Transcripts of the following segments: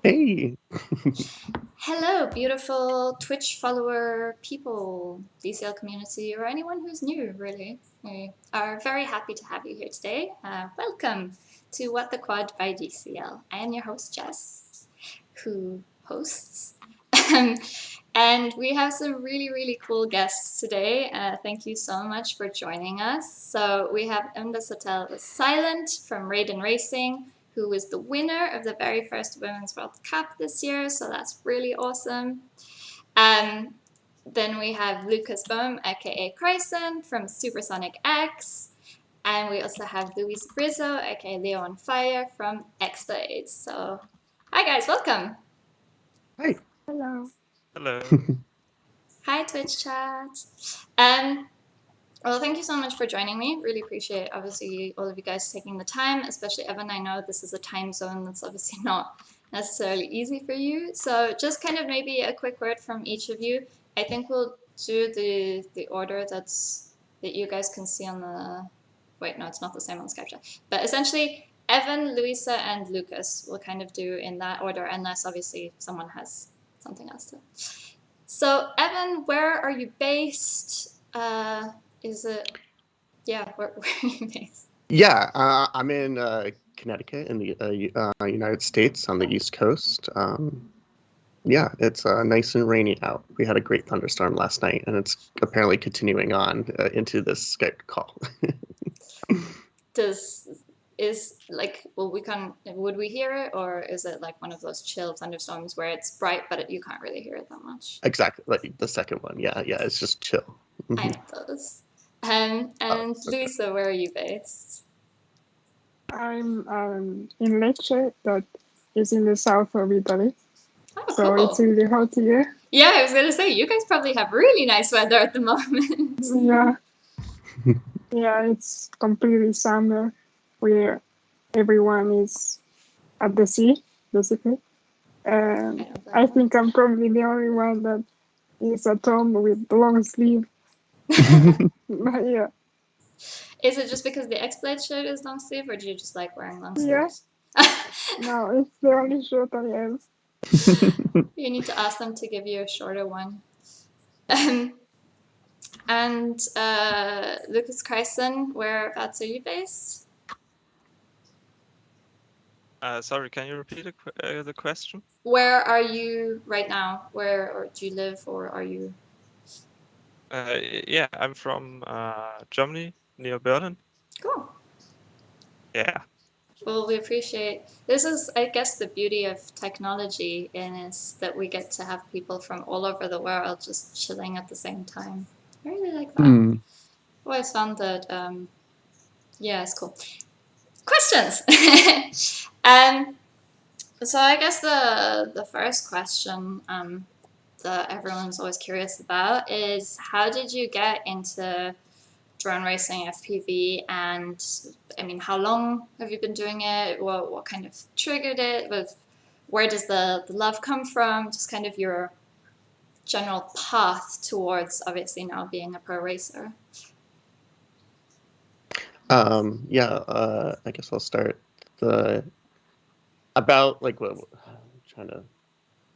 Hey. Hello, beautiful Twitch follower people, DCL community, or anyone who's new, really. We are very happy to have you here today. Welcome to What the Quad by DCL. I am your host, Jess, who hosts. And we have some really cool guests today. Thank you so much for joining us. So we have Evan Desautels Silent from Raiden Racing, who was the winner of the very first Women's World Cup this year. So that's really awesome. Then we have Lukas Böhm, aka Cryson, from Supersonic X. And we also have Luisa Rizzo, aka LeoOnFire, from XBlades. So, hi guys, welcome. Hi. Hello. Hello. Hi, Twitch chat. Well, thank you so much for joining me. Really appreciate, obviously, all of you guys taking the time, especially Evan. I know this is a time zone that's obviously not necessarily easy for you. So just kind of maybe a quick word from each of you. I think we'll do the order that you guys can see on the... Wait, no, it's not the same on Skype chat. But essentially, Evan, Luisa, and Lukas will kind of do in that order, unless obviously someone has something else to... So, Evan, where are you based? Is it... Yeah, where are you based? Yeah, I'm in Connecticut in the United States on the East Coast. Yeah, it's nice and rainy out. We had a great thunderstorm last night, and it's apparently continuing on into this Skype call. Would we hear it, or is it like one of those chill thunderstorms where it's bright but you can't really hear it that much? Exactly, like the second one. Yeah, it's just chill. I know those. And Luisa, where are you based? I'm in Lecce, that is in the south of Italy. Oh, so cool. It's really hot here. Yeah, I was gonna say you guys probably have really nice weather at the moment. Yeah, it's completely summer, where everyone is at the sea, basically. And I think I'm probably the only one that is at home with long sleeve. But yeah. Is it just because the XBlades shirt is long sleeve, or do you just like wearing long Yeah. sleeves? No, it's the only shirt I have. You need to ask them to give you a shorter one. And Lukas Cryson, whereabouts are you based? Sorry, can you repeat the question? Where are you right now? Where or do you live, or are you? Yeah, I'm from Germany, near Berlin. Cool. Yeah. Well, we appreciate this. Is, I guess, the beauty of technology, is that we get to have people from all over the world just chilling at the same time. I really like that. Mm. Always found that. Yeah, it's cool. Questions. So I guess the first question that everyone's always curious about is, how did you get into drone racing FPV, and I mean, how long have you been doing it? What kind of triggered it? Where does the love come from? Just kind of your general path towards obviously now being a pro racer. I guess I'll start about like what I'm trying to.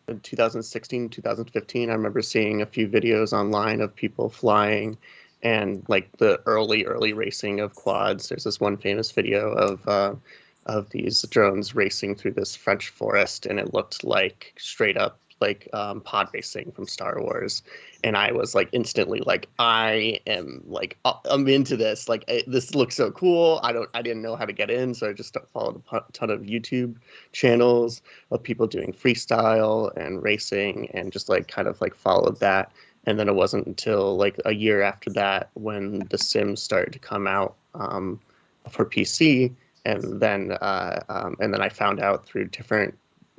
In 2016, 2015, I remember seeing a few videos online of people flying and like the early racing of quads. There's this one famous video of these drones racing through this French forest, and it looked like straight up like pod racing from Star Wars. And I was like instantly like, I'm into this. Like this looks so cool. I didn't know how to get in, so I just followed a ton of YouTube channels of people doing freestyle and racing, and just like kind of like followed that. And then it wasn't until like a year after that when The Sims started to come out for PC, and then I found out through different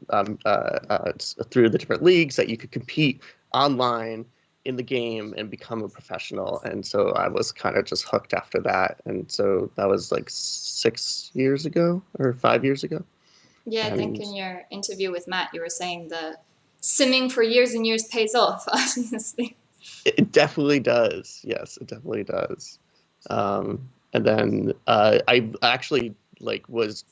through the different leagues that you could compete online in the game and become a professional. And so I was kind of just hooked after that. And so that was like 6 years ago or 5 years ago. Yeah, I think in your interview with Matt, you were saying that simming for years and years pays off, honestly. It definitely does. Yes, it definitely does. And then I actually like was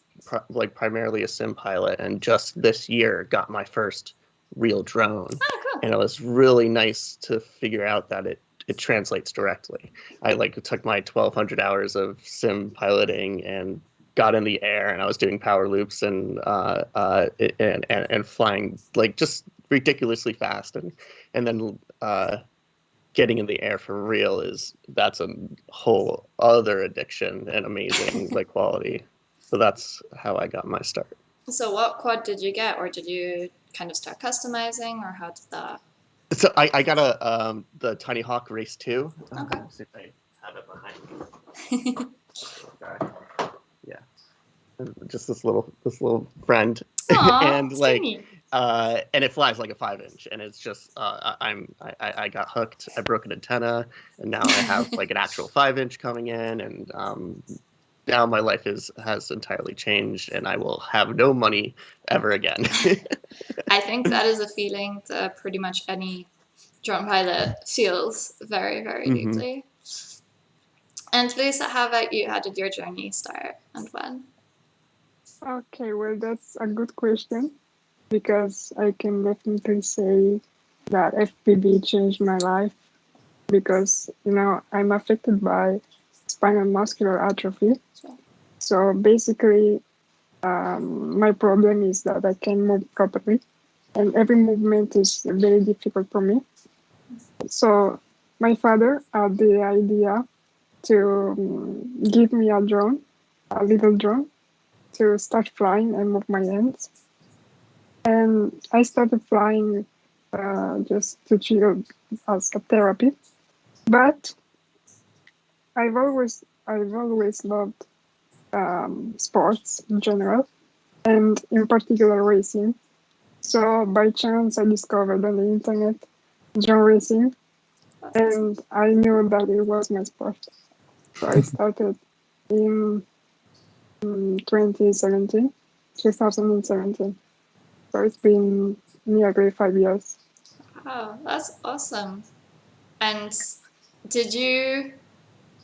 primarily a sim pilot, and just this year got my first real drone. Oh, cool. And it was really nice to figure out that it translates directly. I took my 1,200 hours of sim piloting and got in the air, and I was doing power loops and flying like just ridiculously fast, and then getting in the air for real that's a whole other addiction and amazing like quality. So that's how I got my start. So what quad did you get, or did you kind of start customizing, or how did that? So I got the Tiny Hawk Race 2. Okay. Let's see if I have it behind me. Okay. Yeah. Just this little friend. Aww, And like skinny. and it flies like a 5-inch, and it's just I got hooked. I broke an antenna, and now I have like an actual 5-inch coming in, and now my life has entirely changed, and I will have no money ever again. I think that is a feeling that pretty much any drone pilot feels very, very deeply. And Luisa, how about you? How did your journey start, and when? Okay, well, that's a good question, because I can definitely say that FPV changed my life, because I'm affected by spinal muscular atrophy. So basically, my problem is that I can't move properly, and every movement is very difficult for me. So my father had the idea to give me a drone, a little drone, to start flying and move my hands. And I started flying just to chill as a therapy. But I've always loved sports in general, and in particular racing. So by chance, I discovered on the internet drone racing, and I knew that it was my sport. So I started in 2017. So it's been nearly 5 years. Wow, that's awesome. And did you,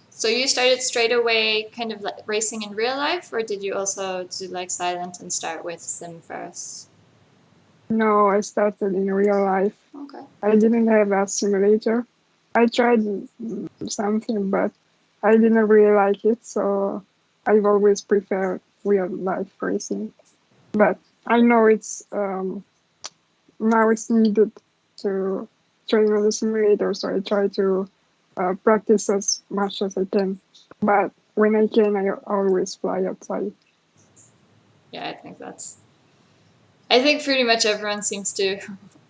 so you started straight away kind of like racing in real life, or did you also do like Silent and start with sim first? No, I started in real life. Okay. I didn't have a simulator. I tried something, but I didn't really like it, so I've always preferred real life racing. But I know it's now it's needed to train on the simulator, so I try to practice as much as I can. But when I can, I always fly outside. Yeah, I think pretty much everyone seems to,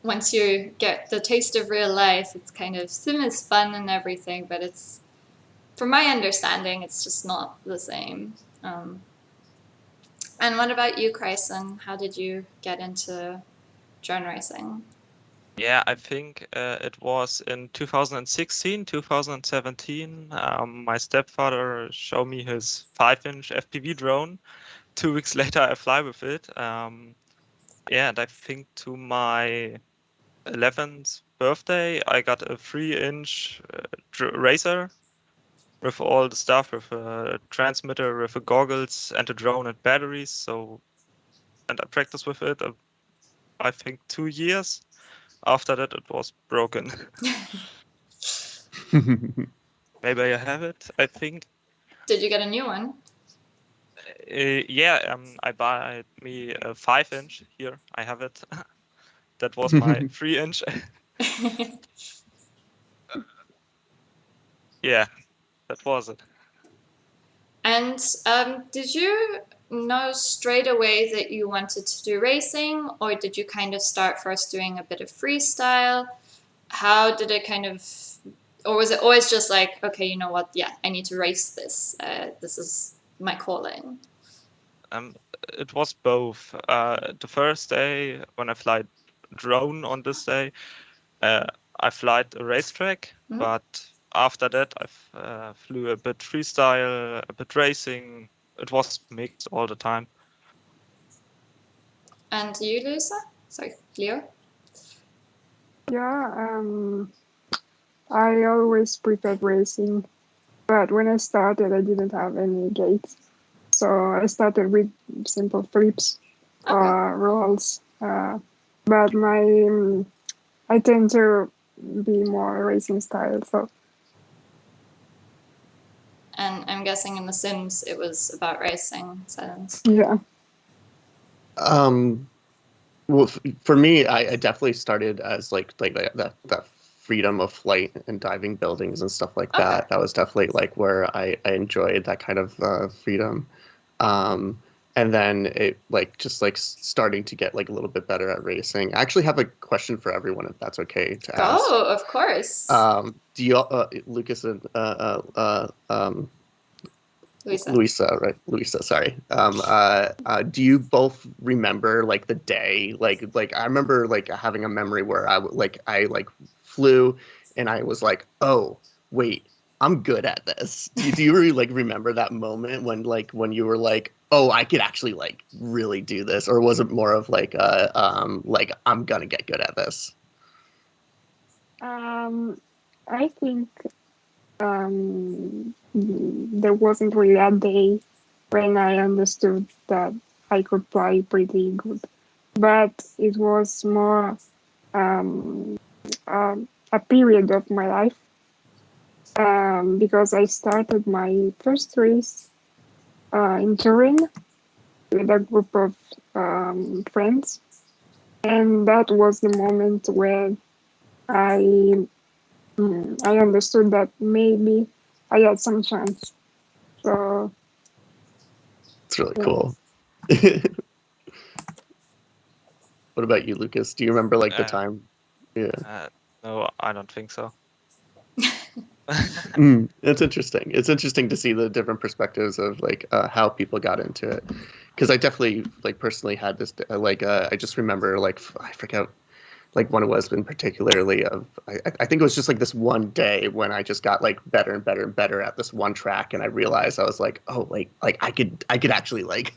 once you get the taste of real life, it's kind of, sim is fun and everything, but it's, from my understanding, it's just not the same. And what about you, Cryson? How did you get into drone racing? Yeah, I think it was in 2016, 2017. My stepfather showed me his 5-inch FPV drone. 2 weeks later, I fly with it. Yeah, and I think to my 11th birthday, I got a 3-inch racer with all the stuff, with a transmitter, with the goggles, and a drone and batteries. So, and I practiced with it. I think 2 years. After that, it was broken. Maybe I have it. I think. Did you get a new one? Yeah. I buy me a 5-inch here. I have it. That was my 3-inch. Yeah, that was it. And did you know straight away that you wanted to do racing, or did you kind of start first doing a bit of freestyle? How did it kind of, or was it always just like, okay, you know what? Yeah, I need to race this. This is my calling. It was both. The first day when I fly drone on this day, I flight a racetrack, but after that I flew a bit freestyle, a bit racing. It was mixed all the time. And you, Luisa? Sorry, Leo? Yeah, I always preferred racing, but when I started, I didn't have any gates. So I started with simple flips or rolls, but I tend to be more racing style. So. And I'm guessing in The Sims it was about racing. Silence. Yeah. Well, for me, I definitely started as like that freedom of flight and diving buildings and stuff like that. Okay. That was definitely like where I enjoyed that kind of freedom. And then it like just like starting to get like a little bit better at racing. I actually have a question for everyone, if that's okay to ask. Oh, of course. Do you Lucas and Luisa, right? Luisa, sorry. Do you both remember like the day? Like I remember like having a memory where I flew and I was like, oh wait, I'm good at this. Do you really like remember that moment when you were like, oh, I could actually like really do this, or was it more of like I'm gonna get good at this? I think there wasn't really a day when I understood that I could fly pretty good, but it was more a period of my life because I started my first race in Turin with a group of friends, and that was the moment where I I understood that maybe I had some chance. So It's really yeah. cool. What about you, Lucas? Do you remember like the time? Yeah. No, I don't think so. It's interesting. It's interesting to see the different perspectives of like how people got into it. Because I definitely like personally had this I just remember like I forget like when it was in particularly of I think it was just like this one day when I just got like better and better and better at this one track, and I realized I was like, oh, like I could actually like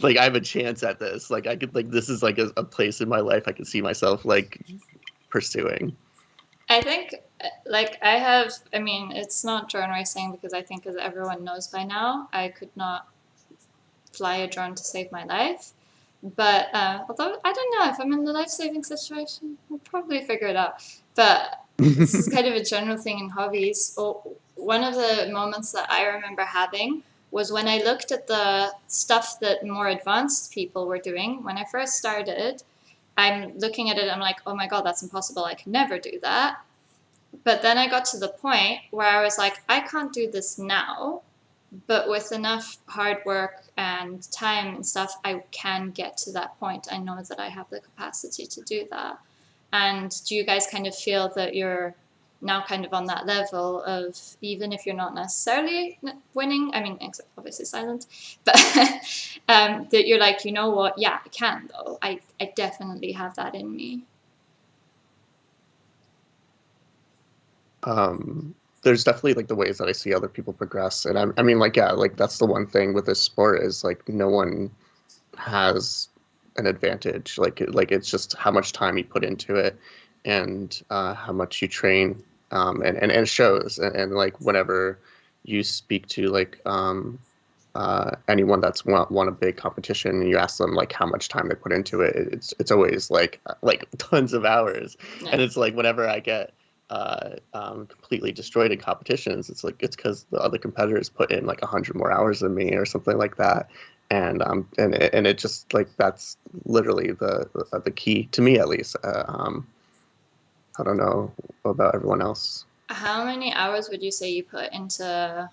like I have a chance at this. Like I could like this is like a place in my life I could see myself like pursuing. I think, I mean, it's not drone racing because I think, as everyone knows by now, I could not fly a drone to save my life. But although I don't know if I'm in the life-saving situation, I'll probably figure it out. But this is kind of a general thing in hobbies. One of the moments that I remember having was when I looked at the stuff that more advanced people were doing. When I first started, I'm looking at it, I'm like, oh my God, that's impossible. I can never do that. But then I got to the point where I was like, I can't do this now, but with enough hard work and time and stuff, I can get to that point. I know that I have the capacity to do that. And do you guys kind of feel that you're now kind of on that level of, even if you're not necessarily winning, I mean, except obviously Silent, but that you're like, you know what, yeah, I can though. I definitely have that in me. There's definitely like the ways that I see other people progress, and I mean like yeah, like that's the one thing with this sport is like no one has an advantage. Like it's just how much time you put into it, and how much you train, and it shows. And like whenever you speak to like anyone that's won a big competition, and you ask them like how much time they put into it, it's always like tons of hours. Yeah. And it's like whenever I get completely destroyed in competitions, it's like it's because the other competitors put in like 100 more hours than me or something like that. And it just like that's literally the key to me, at least. I don't know about everyone else. How many hours would you say you put into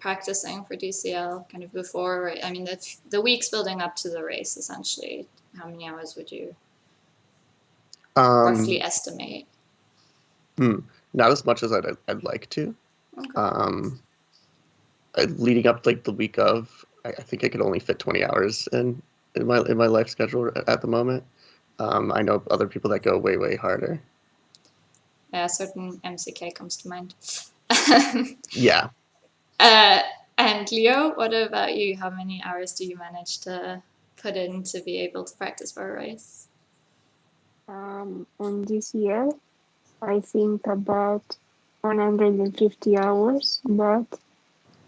practicing for DCL kind of before? I mean, the weeks building up to the race, essentially. How many hours would you roughly estimate? Not as much as I'd like to. Okay. Leading up like the week of, I think I could only fit 20 hours in my life schedule at the moment. I know other people that go way harder. Yeah, a certain MCK comes to mind. Yeah. And Leo, what about you? How many hours do you manage to put in to be able to practice for a race? On DCL, I think about 150 hours, but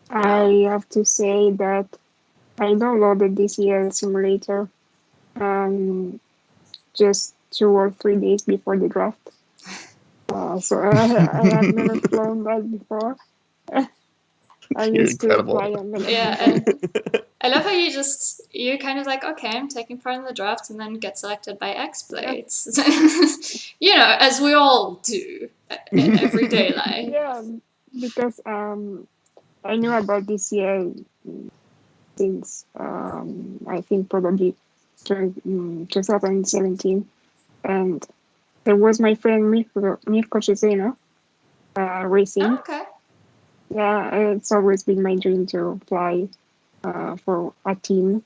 I have to say that I downloaded DCL simulator just 2 or 3 days before the draft. So I have never flown that before. I You're used to incredible. fly on the Yeah, and I love how you're kind of like, okay, I'm taking part in the draft, and then get selected by XBlades. You know, as we all do in everyday life. Yeah, because I knew about DCL since I think probably 2017, and there was my friend Mirko Cesena racing. Oh, okay. Yeah, it's always been my dream to fly for a team.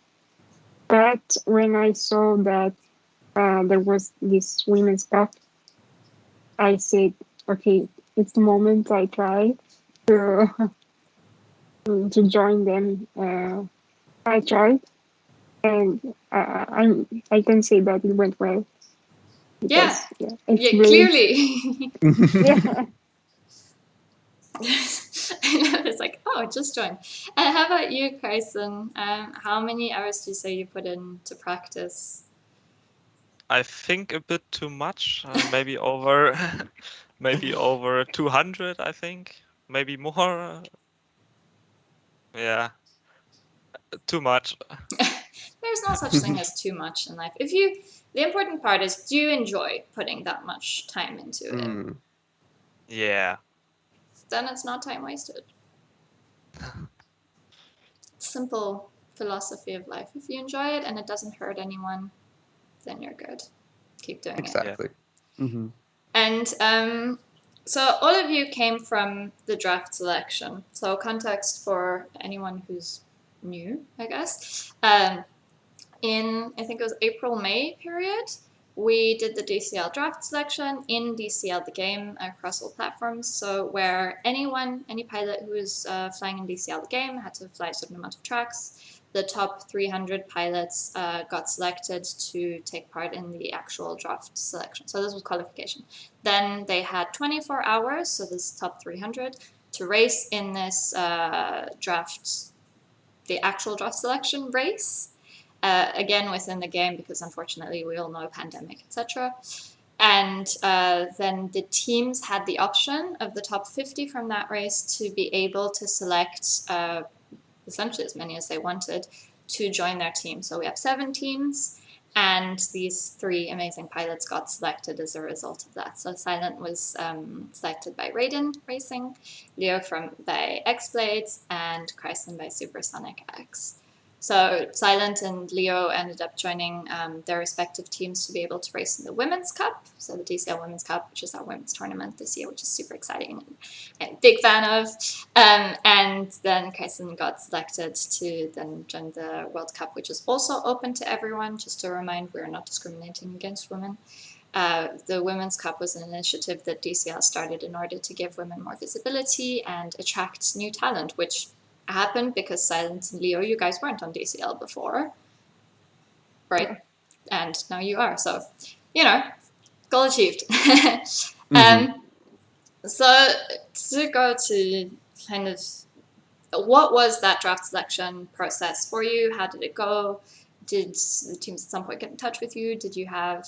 But when I saw that there was this women's cup, I said, okay, it's the moment I try to to join them. I tried, and I can say that it went well. Yeah. Because, yeah, Yeah, XBlades, clearly. yeah. I know, it's like, oh, just joined. How about you, Cryson? How many hours do you say you put into practice? I think a bit too much. Maybe over, maybe over 200. I think maybe more. Yeah, too much. There's no such thing as too much in life. The important part is, do you enjoy putting that much time into it? Yeah. Then it's not time wasted. Simple philosophy of life. If you enjoy it and it doesn't hurt anyone, then you're good. Keep doing Exactly. it. Mm-hmm. And so all of you came from the draft selection. So context for anyone who's new, I guess. In, I think it was April-May period, we did the DCL draft selection in DCL the game across all platforms. So where any pilot who was flying in DCL the game had to fly a certain amount of tracks. The top 300 pilots got selected to take part in the actual draft selection. So this was qualification. Then they had 24 hours, so this top 300, to race in this draft, the actual draft selection race. Again, within the game, because unfortunately we all know pandemic, etc. And then the teams had the option of the top 50 from that race to be able to select essentially as many as they wanted to join their team. So we have 7 teams, and these 3 amazing pilots got selected as a result of that. So Silent was selected by Raiden Racing, Leo by XBlades, and Cryson by Supersonic X. So Silent and Leo ended up joining their respective teams to be able to race in the Women's Cup, so the DCL Women's Cup, which is our women's tournament this year, which is super exciting and I'm a big fan of. And then Cryson got selected to then join the World Cup, which is also open to everyone. Just to remind, we're not discriminating against women. The Women's Cup was an initiative that DCL started in order to give women more visibility and attract new talent, which happened because Silent and Leo, you guys weren't on DCL before, right? Yeah. And now you are, so, you know, goal achieved. So to go to kind of, what was that draft selection process for you? How did it go? Did the teams at some point get in touch with you? Did you have,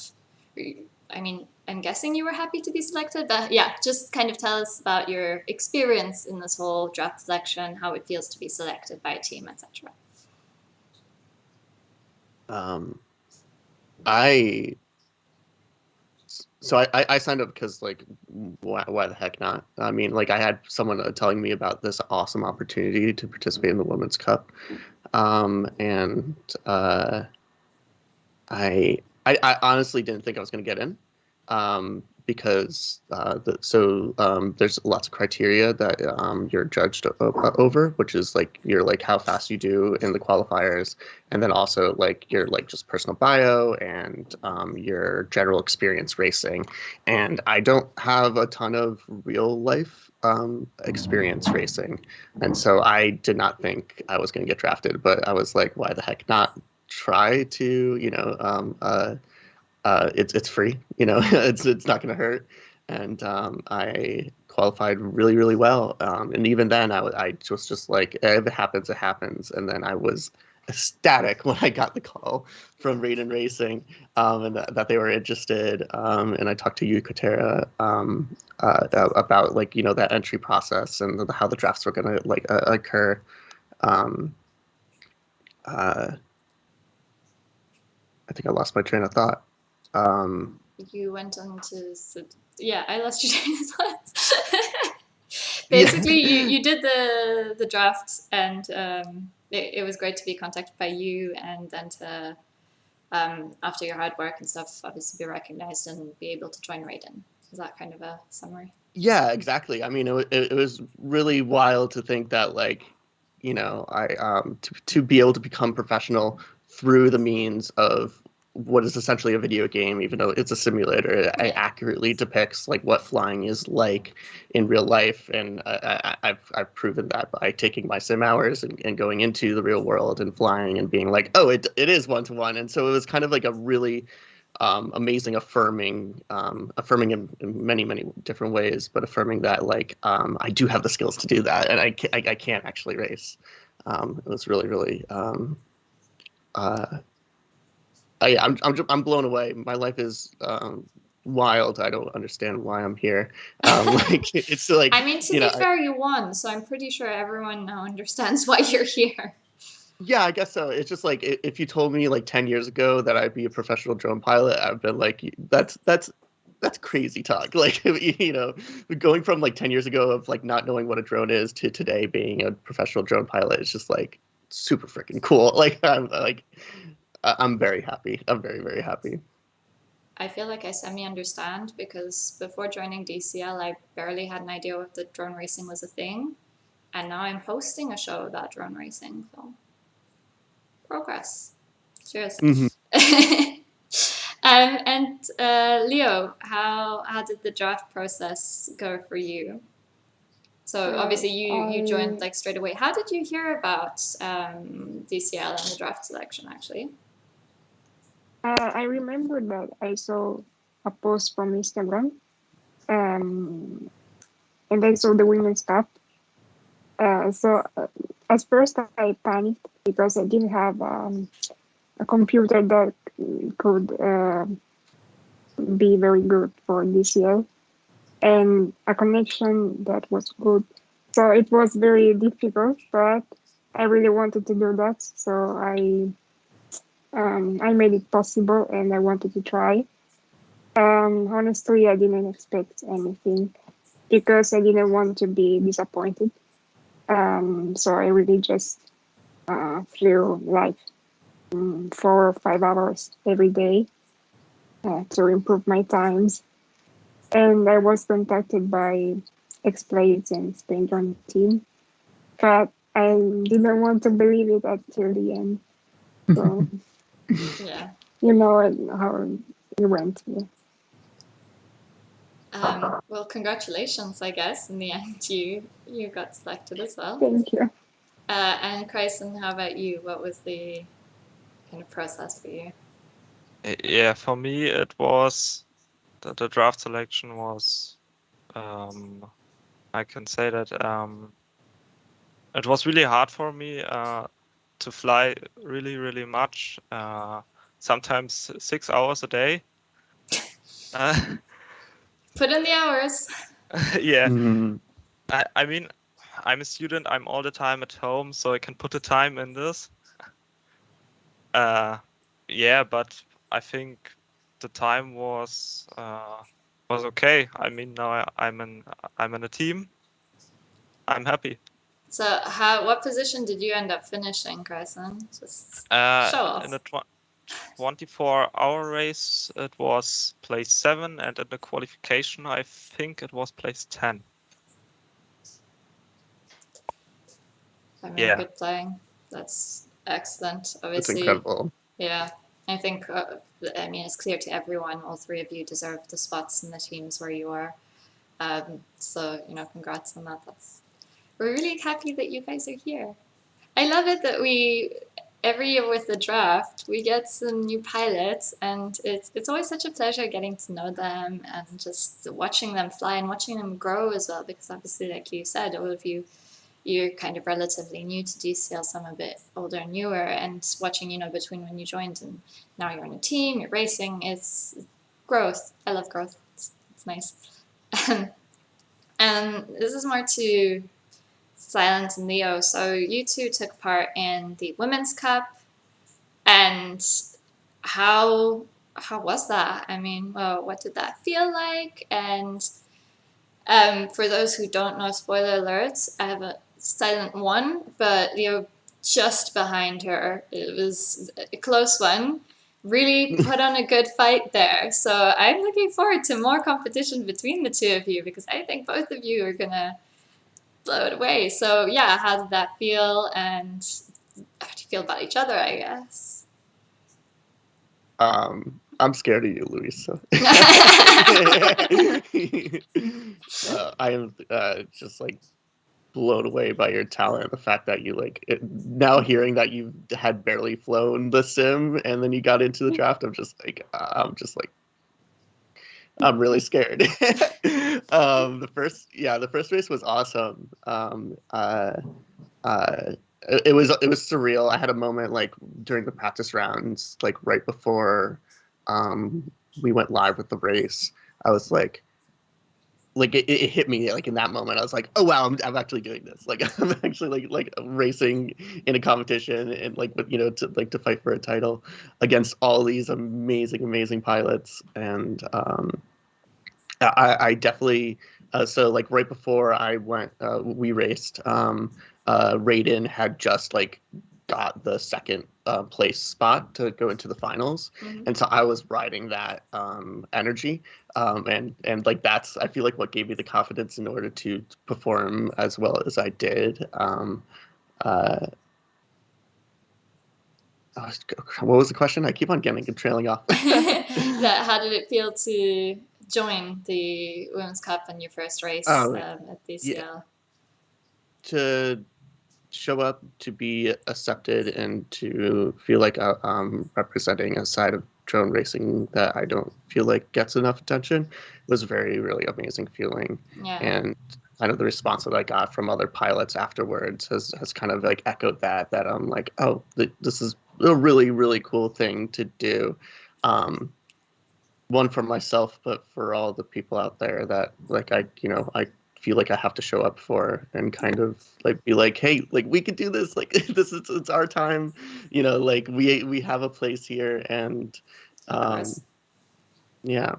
I mean, I'm guessing you were happy to be selected, but yeah, just kind of tell us about your experience in this whole draft selection, how it feels to be selected by a team, etc. I signed up because, like, why the heck not? I mean, like, I had someone telling me about this awesome opportunity to participate in the Women's Cup, and I honestly didn't think I was going to get in, because there's lots of criteria that you're judged over, which is like how fast you do in the qualifiers, and then also like your like just personal bio and your general experience racing. And I don't have a ton of real life experience racing, and so I did not think I was going to get drafted. But I was like, why the heck not? Try to, it's free, it's not going to hurt. And I qualified really, really well. And even then I was just like, if it happens, it happens. And then I was ecstatic when I got the call from Raiden Racing, and that they were interested. And I talked to Yu Kotera about like, you know, that entry process and how the drafts were going to like occur. I think I lost my train of thought. You went on to, yeah, I lost your train of thought. Yeah. Basically, you did the draft, and it was great to be contacted by you, and then to after your hard work and stuff, obviously be recognized and be able to join Raiden. Is that kind of a summary? Yeah, exactly. I mean, it was really wild to think that, like, you know, I to be able to become professional through the means of what is essentially a video game, even though it's a simulator. It accurately depicts like what flying is like in real life, and I've proven that by taking my sim hours and going into the real world and flying and being like, oh, it is 1-to-1. And so it was kind of like a really amazing, affirming in many different ways, but affirming that like I do have the skills to do that, and I can't actually race. It was really I'm blown away. My life is wild. I don't understand why I'm here. Like it's like, I mean, to be fair, you won, so I'm pretty sure everyone now understands why you're here. Yeah, I guess so. It's just like if you told me like 10 years ago that I'd be a professional drone pilot, I've been like, that's crazy talk. Like, you know, going from like 10 years ago of like not knowing what a drone is to today being a professional drone pilot is just like super freaking cool. I'm very happy. I'm very happy. I feel like I semi-understand, because before joining DCL, I barely had an idea if the drone racing was a thing, and now I'm hosting a show about drone racing, so progress. Cheers. Mm-hmm. And Leo, how did the draft process go for you? So obviously you joined like straight away. How did you hear about DCL and the draft selection actually? I remember that I saw a post from Instagram, and I saw the women's cup. At first I panicked because I didn't have a computer that could be very good for DCL, and a connection that was good. So it was very difficult, but I really wanted to do that. So I made it possible, and I wanted to try. Honestly, I didn't expect anything because I didn't want to be disappointed. So I really just flew like 4 or 5 hours every day to improve my times. And I was contacted by XBlades and Spain Drone team, but I didn't want to believe it until the end. So yeah, you know how it went. Yeah. Well, congratulations, I guess. In the end, you got selected as well. Thank you. And Cryson, how about you? What was the kind of process for you? Yeah, for me, it was the draft selection was, I can say that it was really hard for me to fly really much, sometimes 6 hours a day. Put in the hours. Yeah. Mm-hmm. I mean, I'm a student, I'm all the time at home, so I can put the time in this. Yeah, but I think the time was okay. I mean, now I'm in a team. I'm happy. So, what position did you end up finishing, Cryson? Just show off. In a 24-hour race, it was place 7, and in the qualification, I think it was place 10. I mean, Yeah. good playing. That's excellent. Obviously, It's incredible. Yeah, I think. I mean, it's clear to everyone. All three of you deserve the spots in the teams where you are. So you know, congrats on that. We're really happy that you guys are here. I love it that every year with the draft we get some new pilots, and it's always such a pleasure getting to know them and just watching them fly and watching them grow as well. Because obviously, like you said, all of you you're kind of relatively new to DCL, some a bit older and newer, and watching, you know, between when you joined and now you're in a team, you're racing, it's growth. I love growth. It's nice. And this is more to Silent and Leo. So you two took part in the Women's Cup, and how was that? I mean, well, what did that feel like? And for those who don't know, spoiler alerts, I have a Silent 1, but Leo just behind her. It was a close one. Really put on a good fight there. So I'm looking forward to more competition between the two of you, because I think both of you are going to blow it away. So yeah, how did that feel? And how do you feel about each other, I guess? I'm scared of you, Luisa. I am just like blown away by your talent. The fact that you now hearing that you had barely flown the sim and then you got into the draft, I'm really scared. The first race was awesome. It was surreal. I had a moment like during the practice rounds, like right before we went live with the race. I was like it hit me like in that moment. I was like, oh wow, I'm actually doing this. Like I'm actually like racing in a competition and like, but you know, to fight for a title against all these amazing pilots. And I definitely so like right before I went, we raced. Raiden had just like got the second place spot to go into the finals, and so I was riding that energy, and like that's, I feel like, what gave me the confidence in order to perform as well as I did. What was the question? I keep on getting trailing off. How did it feel to join the Women's Cup in your first race at DCL? Yeah. To show up, to be accepted, and to feel like I'm representing a side of drone racing that I don't feel like gets enough attention was a really amazing feeling. Yeah. And kind of the response that I got from other pilots afterwards has kind of like echoed that I'm like, oh, this is a really cool thing to do. One for myself, but for all the people out there that like I feel like I have to show up for, and kind of like be like, hey, like we could do this, like it's our time, you know, like we have a place here. And yeah,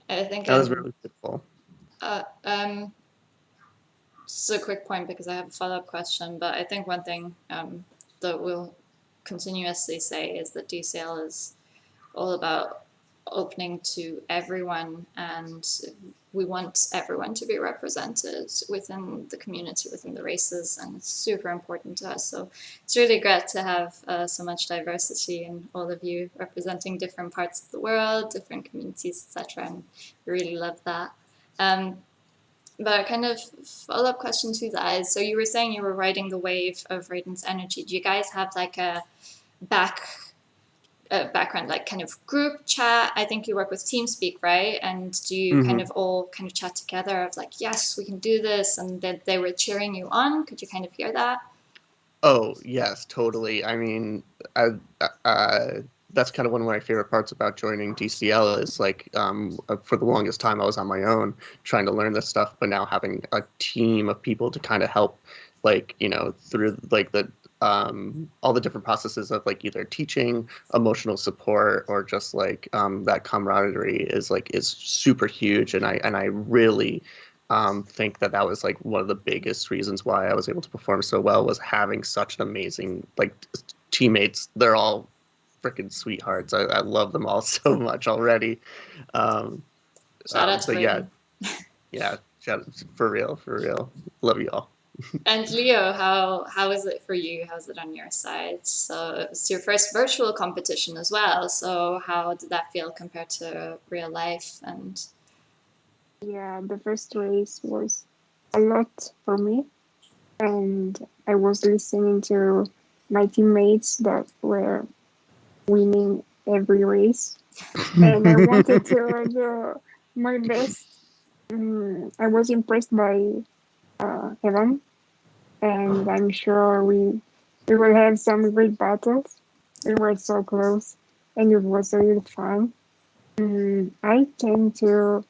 I think that was really cool. Just a quick point, because I have a follow-up question, but I think one thing that we'll continuously say is that DCL is all about opening to everyone, and we want everyone to be represented within the community, within the races, and it's super important to us. So it's really great to have so much diversity, and all of you representing different parts of the world, different communities, etc. And we really love that. But kind of follow-up question to that is, so you were saying you were riding the wave of Raiden's energy. Do you guys have like a background, like kind of group chat? I think you work with TeamSpeak, right? And do you kind of all kind of chat together of like, yes, we can do this, and that they were cheering you on? Could you kind of hear that? Oh yes, totally. I mean, that's kind of one of my favorite parts about joining DCL is like, for the longest time I was on my own trying to learn this stuff, but now having a team of people to kind of help, like, you know, through like the all the different processes of like either teaching, emotional support, or just like that camaraderie is super huge. And I really think that was like one of the biggest reasons why I was able to perform so well, was having such an amazing like teammates. They're all freaking sweethearts. I love them all so much already. Shout out to Raiden. Yeah, for real. Love you all. And Leo, how is it for you? How's it on your side? So it's your first virtual competition as well. So how did that feel compared to real life? And yeah, the first race was a lot for me, and I was listening to my teammates that were winning every race, and I wanted to do my best. I was impressed by Evan. and I'm sure we will have some great battles. We were so close, and it was really fun. I tend to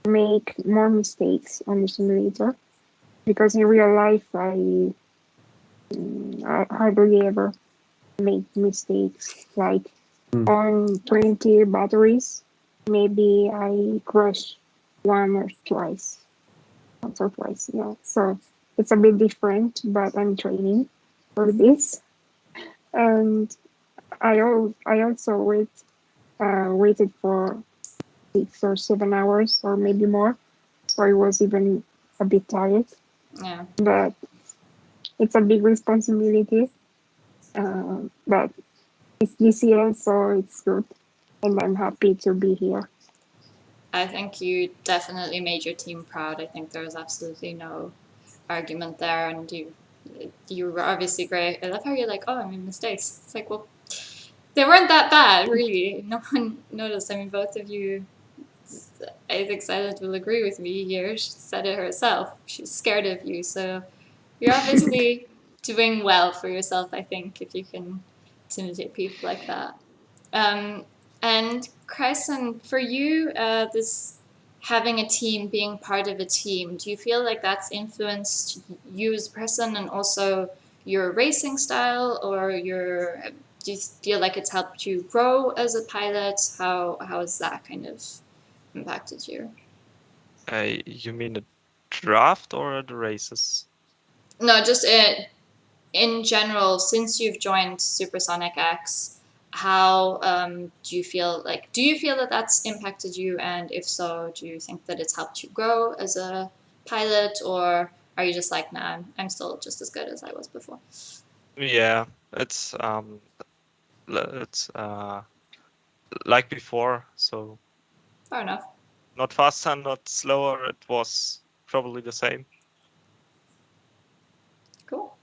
make more mistakes on the simulator because in real life I hardly ever make mistakes. Like on 20 batteries, maybe I crash one or twice, once or twice. Yeah, so it's a bit different, but I'm training for this, and I also waited for 6 or 7 hours or maybe more, so I was even a bit tired. Yeah. But it's a big responsibility. But it's DCL, so it's good, and I'm happy to be here. I think you definitely made your team proud. I think there was absolutely no argument there, and you were obviously great. I love how you're like, oh, I made mistakes. It's like, well, they weren't that bad, really. No one noticed. I mean, both of you, I think Silent will agree with me here. She said it herself. She's scared of you, so you're obviously doing well for yourself, I think, if you can intimidate people like that. And Cryson, for you, this having a team, being part of a team, do you feel like that's influenced you as a person and also your racing style, or do you feel like it's helped you grow as a pilot? How has that kind of impacted you? You mean the draft or the races? No, just in general, since you've joined Supersonic X, how do you feel like? Do you feel that that's impacted you? And if so, do you think that it's helped you grow as a pilot, or are you just like, nah, I'm still just as good as I was before? Yeah, it's like before, so Fair enough. not faster, not slower. It was probably the same. Cool.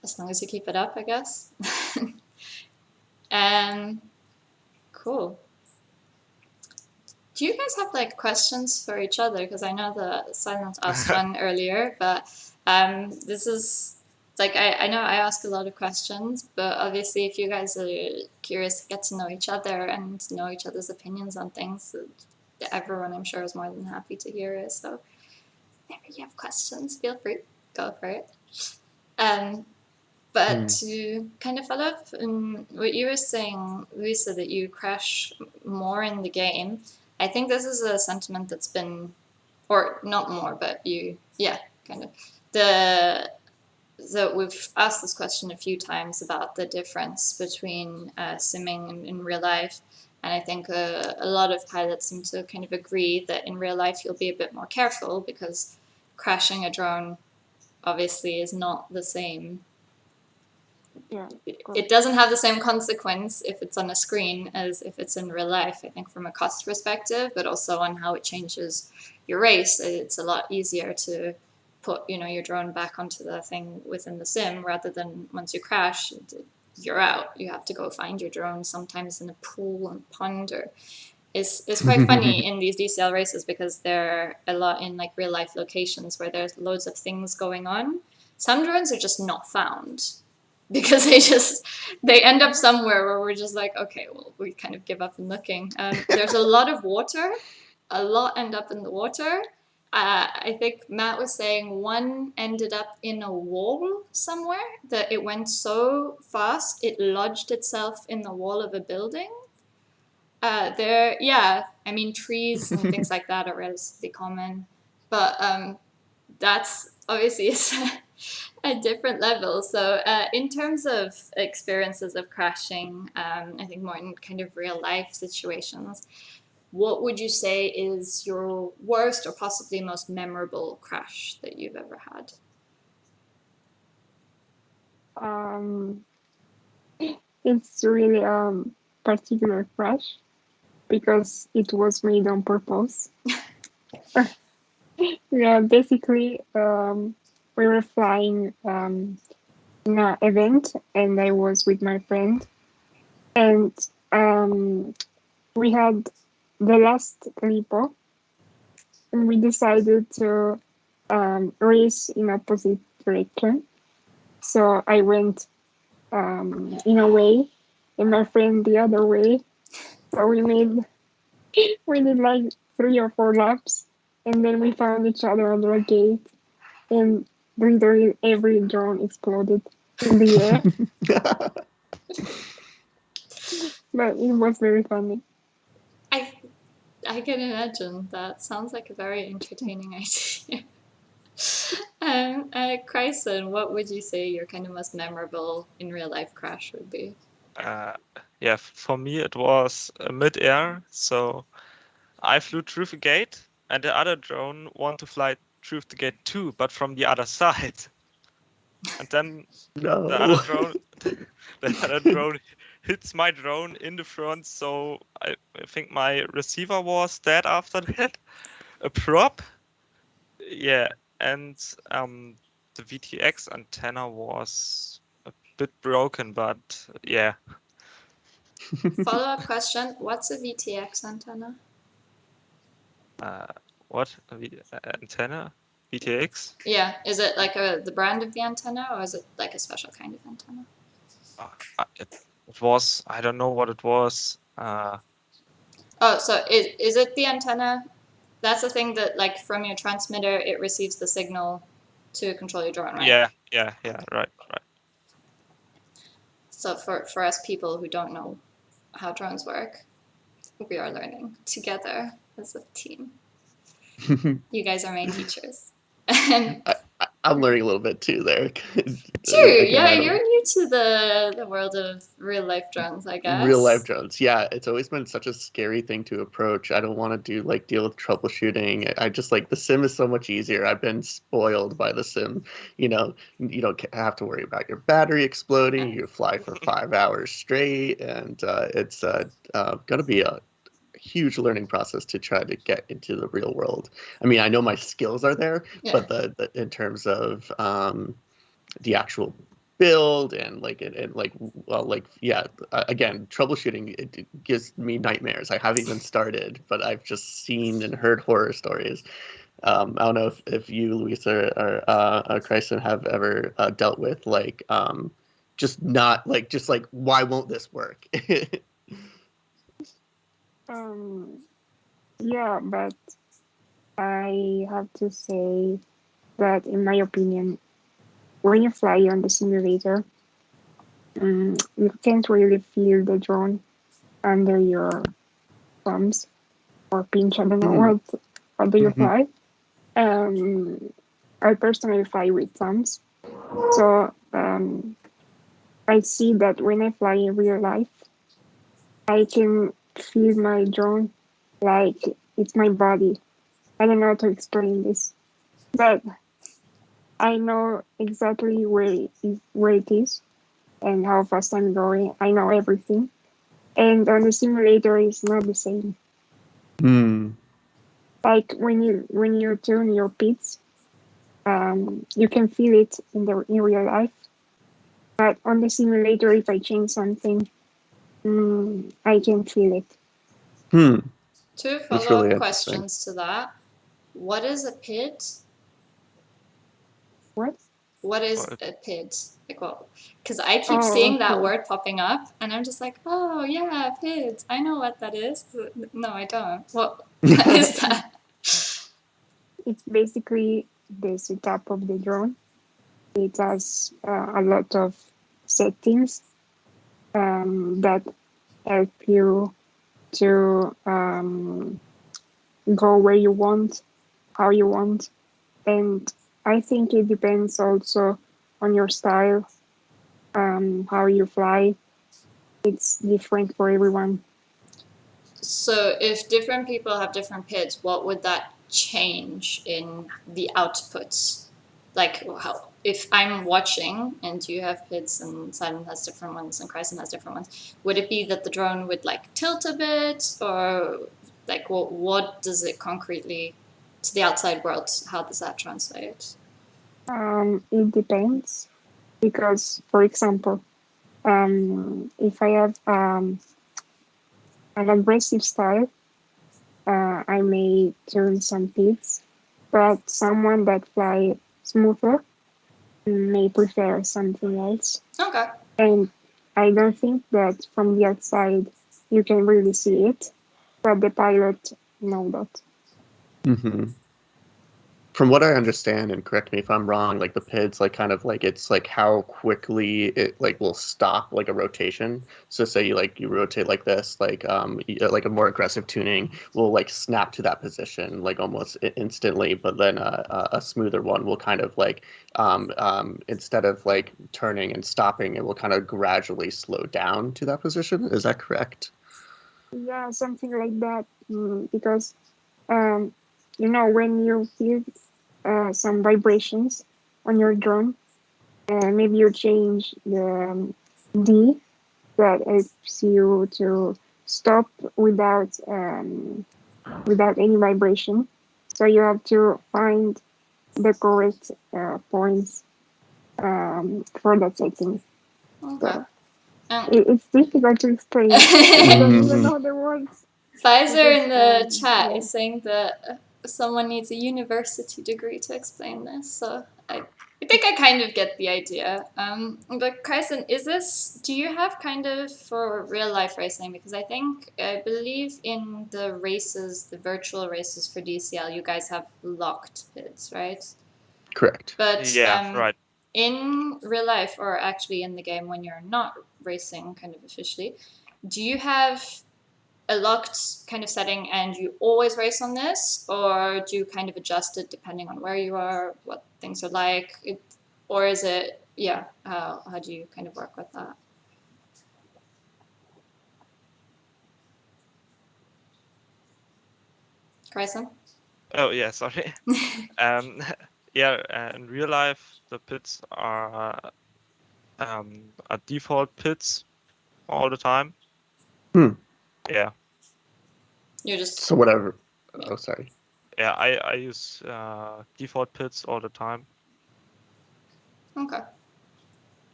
As long as you keep it up, I guess. Cool. Do you guys have like questions for each other? Because I know the Silent asked one earlier, but this is like I know I ask a lot of questions, but obviously if you guys are curious to get to know each other and know each other's opinions on things, everyone I'm sure is more than happy to hear it. So if you have questions, feel free, go for it. But to kind of follow up on what you were saying, Luisa, that you crash more in the game, I think this is a sentiment that's been, or not more, but kind of. We've asked this question a few times about the difference between simming in real life. And I think a lot of pilots seem to kind of agree that in real life you'll be a bit more careful because crashing a drone obviously is not the same. Yeah, it doesn't have the same consequence if it's on a screen as if it's in real life, I think, from a cost perspective, but also on how it changes your race. It's a lot easier to put, your drone back onto the thing within the sim rather than once you crash, you're out. You have to go find your drone, sometimes in a pool and pond. Or it's quite funny in these DCL races because they're a lot in like real life locations where there's loads of things going on. Some drones are just not found because they end up somewhere where we're just like, okay, well, we kind of give up on looking. There's a lot of water. A lot end up in the water. I think Matt was saying one ended up in a wall somewhere, that it went so fast it lodged itself in the wall of a building. I mean, trees and things like that are relatively common, but that's obviously a different level. So in terms of experiences of crashing, I think more in kind of real life situations, what would you say is your worst or possibly most memorable crash that you've ever had? It's really particular crash because it was made on purpose. Yeah, basically, we were flying in an event, and I was with my friend, and we had the last clipo, and we decided to race in opposite direction. So I went in a way, and my friend the other way. So we did like 3 or 4 laps, and then we found each other under a gate, and literally every drone exploded in the air. But it was very funny. I can imagine. That sounds like a very entertaining idea. Cryson, what would you say your kind of most memorable in real life crash would be? Yeah, for me it was mid-air. So I flew through the gate, and the other drone wanted to fly through the gate too, but from the other side. And then No. the other drone hits my drone in the front. So I think my receiver was dead after that. A prop. Yeah, and the Vtx antenna was a bit broken, but yeah. Follow-up question, what's a Vtx antenna? What? Antenna? Vtx? Yeah, is it like the brand of the antenna, or is it like a special kind of antenna? It was, I don't know what it was. Oh, so is it the antenna? That's the thing that, like, from your transmitter, it receives the signal to control your drone, right? Yeah, right. So for us people who don't know how drones work, we are learning together as a team. You guys are my teachers. I'm learning a little bit too there. True, yeah, you're new to the world of real life drones, I guess. Real life drones, yeah. It's always been such a scary thing to approach. I don't want to deal with troubleshooting. I just the sim is so much easier. I've been spoiled by the sim. You don't have to worry about your battery exploding. You fly for 5 hours straight, and it's gonna be a huge learning process to try to get into the real world. I mean, I know my skills are there, but the in terms of the actual build and again, troubleshooting, it gives me nightmares. I haven't even started, but I've just seen and heard horror stories. I don't know if you, Luisa, or Cryson, have ever dealt with just not why won't this work? Yeah, but I have to say that in my opinion, when you fly on the simulator, you can't really feel the drone under your thumbs or pinch. I don't know what do you fly. I personally fly with thumbs, so I see that when I fly in real life, I can feel my drone like it's my body. I don't know how to explain this, but I know exactly where it is and how fast I'm going. I know everything. And on the simulator, it's not the same. Like when you tune your pitch, you can feel it in real life. But on the simulator, if I change something, I can feel it. Two follow-up questions to that. What is a PID? What is a PID? Like what? Because I keep seeing that word popping up, and I'm just like, oh yeah, PIDs. I know what that is. No, I don't. What is that? It's basically the setup of the drone. It has a lot of settings that help you to go where you want, how you want. And I think it depends also on your style, how you fly. It's different for everyone. So if different people have different PIDs, what would that change in the outputs? Like how, if I'm watching and you have PIDs and Silent has different ones and Cryson has different ones, would it be that the drone would like tilt a bit, or like what does it concretely to the outside world? How does that translate? It depends because, for example, if I have an aggressive style, I may turn some PIDs, but someone that fly smoother may prefer something else. Okay. And I don't think that from the outside you can really see it, but the pilot know that. Mm-hmm. From what I understand, and correct me if I'm wrong, like the PIDs, like kind of like it's like how quickly it like will stop like a rotation. So say you rotate like this, like a more aggressive tuning will like snap to that position like almost instantly, but then a smoother one will kind of like instead of like turning and stopping, it will kind of gradually slow down to that position. Is that correct? Yeah, something like that. Because when you feel some vibrations on your drone, maybe you change the D that helps you to stop without any vibration. So you have to find the correct points for that setting. Okay. So it's difficult to explain. I don't even know the words. Pfizer in the Because, chat yeah. is saying that someone needs a university degree to explain this, so I think I kind of get the idea. But Cryson, do you have kind of for real life racing? Because I believe in the races, the virtual races for DCL, you guys have locked PIDs, right? Correct. But Yeah, right. in real life, or actually in the game when you're not racing kind of officially, do you have a locked kind of setting and you always race on this, or do you kind of adjust it depending on where you are, what things are like, or is it, how do you kind of work with that? Cryson? Oh yeah, sorry. Yeah, in real life the pits are default pits all the time. Yeah. You're just So whatever. Oh, sorry. Yeah, I use default pits all the time. okay.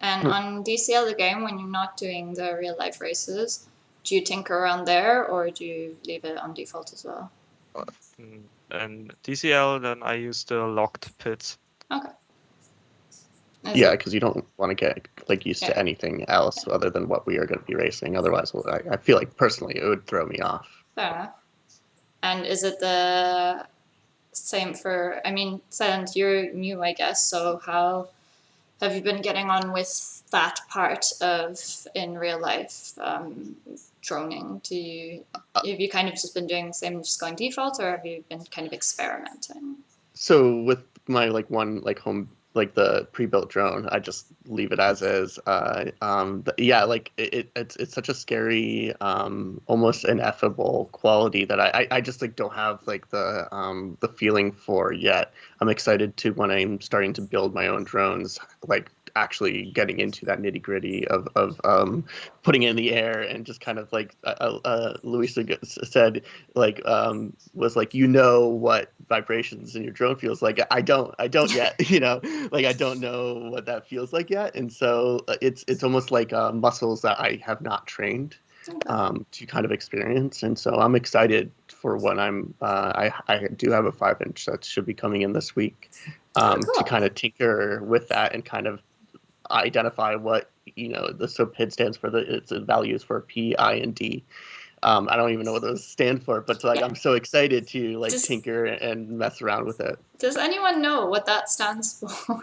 And on DCL the game, when you're not doing the real life races, do you tinker around there, or do you leave it on default as well? And DCL, then I use the locked pits. Okay. Yeah, because you don't want to get like used to anything else other than what we are going to be racing. Otherwise, I feel like personally it would throw me off. Fair enough. And is it the same for, Silent, you're new, I guess, so how have you been getting on with that part of in real life droning? Have you kind of just been doing the same, just going default, or have you been kind of experimenting? So with my one home the pre-built drone, I just leave it as is. It's such a scary, almost ineffable quality that I just don't have the feeling for yet. I'm excited to when I'm starting to build my own drones, actually getting into that nitty gritty of putting it in the air and just kind of Luisa said was what vibrations in your drone feels like. I don't yet, I don't know what that feels like yet, and so it's almost like muscles that I have not trained to kind of experience, and so I'm excited for when I do have a 5-inch that should be coming in this week to kind of tinker with that and kind of identify what the PID stands for. Its values for P, I, and D. I don't even know what those stand for, but I'm so excited to tinker and mess around with it. Does anyone know what that stands for?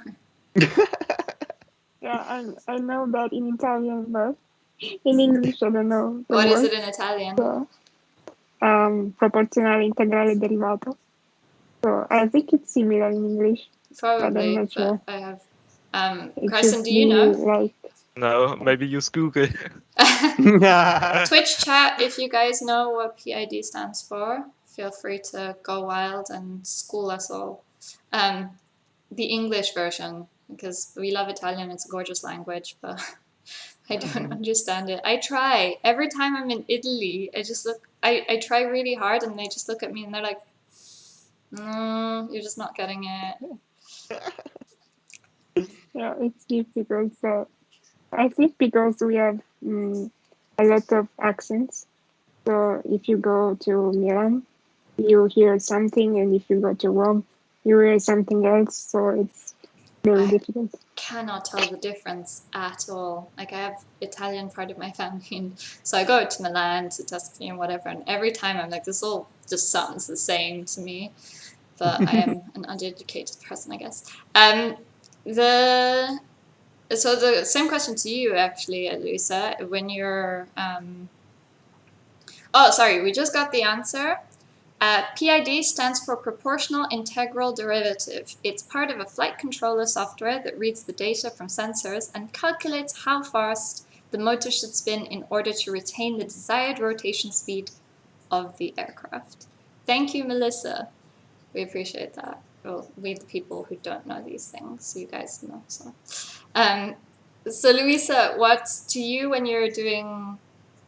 Yeah, I know that in Italian, but in English I don't know. What is it in Italian? So, proporzionale integrale derivato. So I think it's similar in English. Probably, but I'm not sure. I have. Cryson, do you know? No, maybe use Google. Twitch chat, if you guys know what PID stands for, feel free to go wild and school us all. The English version, because we love Italian, it's a gorgeous language, but I don't understand it. I try. Every time I'm in Italy, I try really hard and they just look at me and they're like, no, you're just not getting it. Yeah, it's difficult. So I think because we have a lot of accents. So if you go to Milan, you hear something, and if you go to Rome, you wear something else, so it's very difficult. Cannot tell the difference at all. Like I have Italian part of my family, and so I go to Milan, to Tuscany, and whatever. And every time I'm like, this all just sounds the same to me. But I am an uneducated person, I guess. So the same question to you actually, Luisa. When you're oh, sorry, we just got the answer. PID stands for Proportional Integral Derivative. It's part of a flight controller software that reads the data from sensors and calculates how fast the motor should spin in order to retain the desired rotation speed of the aircraft. Thank you, Melissa. We appreciate that. Well, we the people who don't know these things, you guys know. So Luisa, what to you when you're doing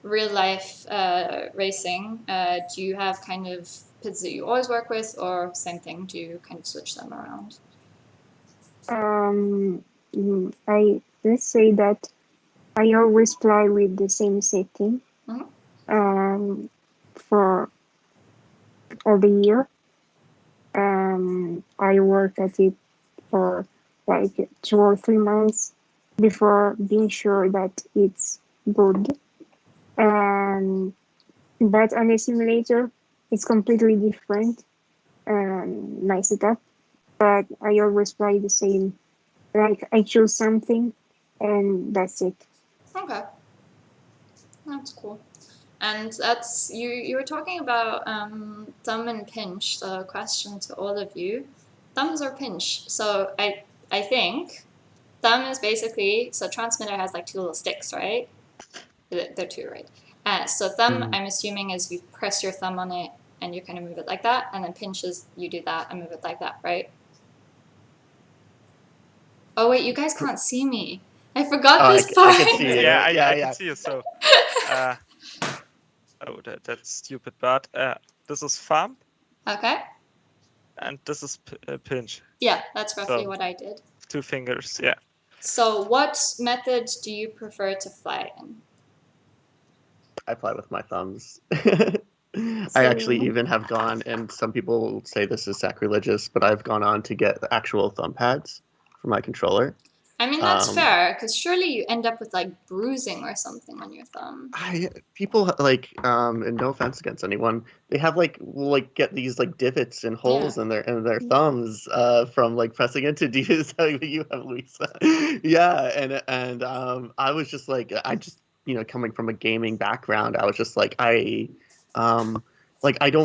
real life racing, do you have kind of PIDs that you always work with, or same thing, do you kind of switch them around? Let's say that I always fly with the same setting for all the year. I work at it for like 2 or 3 months before being sure that it's good. But on the simulator, it's completely different, my setup. But I always fly the same. Like I choose something, and that's it. Okay, that's cool. And that's you were talking about thumb and pinch. So question to all of you: thumbs or pinch? So I think thumb is basically, so transmitter has like 2 little sticks, right? They're 2, right? So thumb, I'm assuming, is you press your thumb on it and you kind of move it like that, and then pinch is you do that and move it like that, right? Oh wait, you guys can't see me. I forgot this part. I can see you. Yeah, I can see you. So, oh, that's stupid. But this is thumb. Okay. And this is pinch. Yeah, that's roughly what I did. 2 fingers, yeah. So what method do you prefer to fly in? I fly with my thumbs. I actually even have gone, and some people say this is sacrilegious, but I've gone on to get the actual thumb pads for my controller. I mean, that's fair, because surely you end up with like bruising or something on your thumb. People like, and no offense against anyone, they have will get these like divots and holes in their thumbs from like pressing into Is that what you have, Luisa? Yeah, and I was just like, coming from a gaming background, I was just like, I don't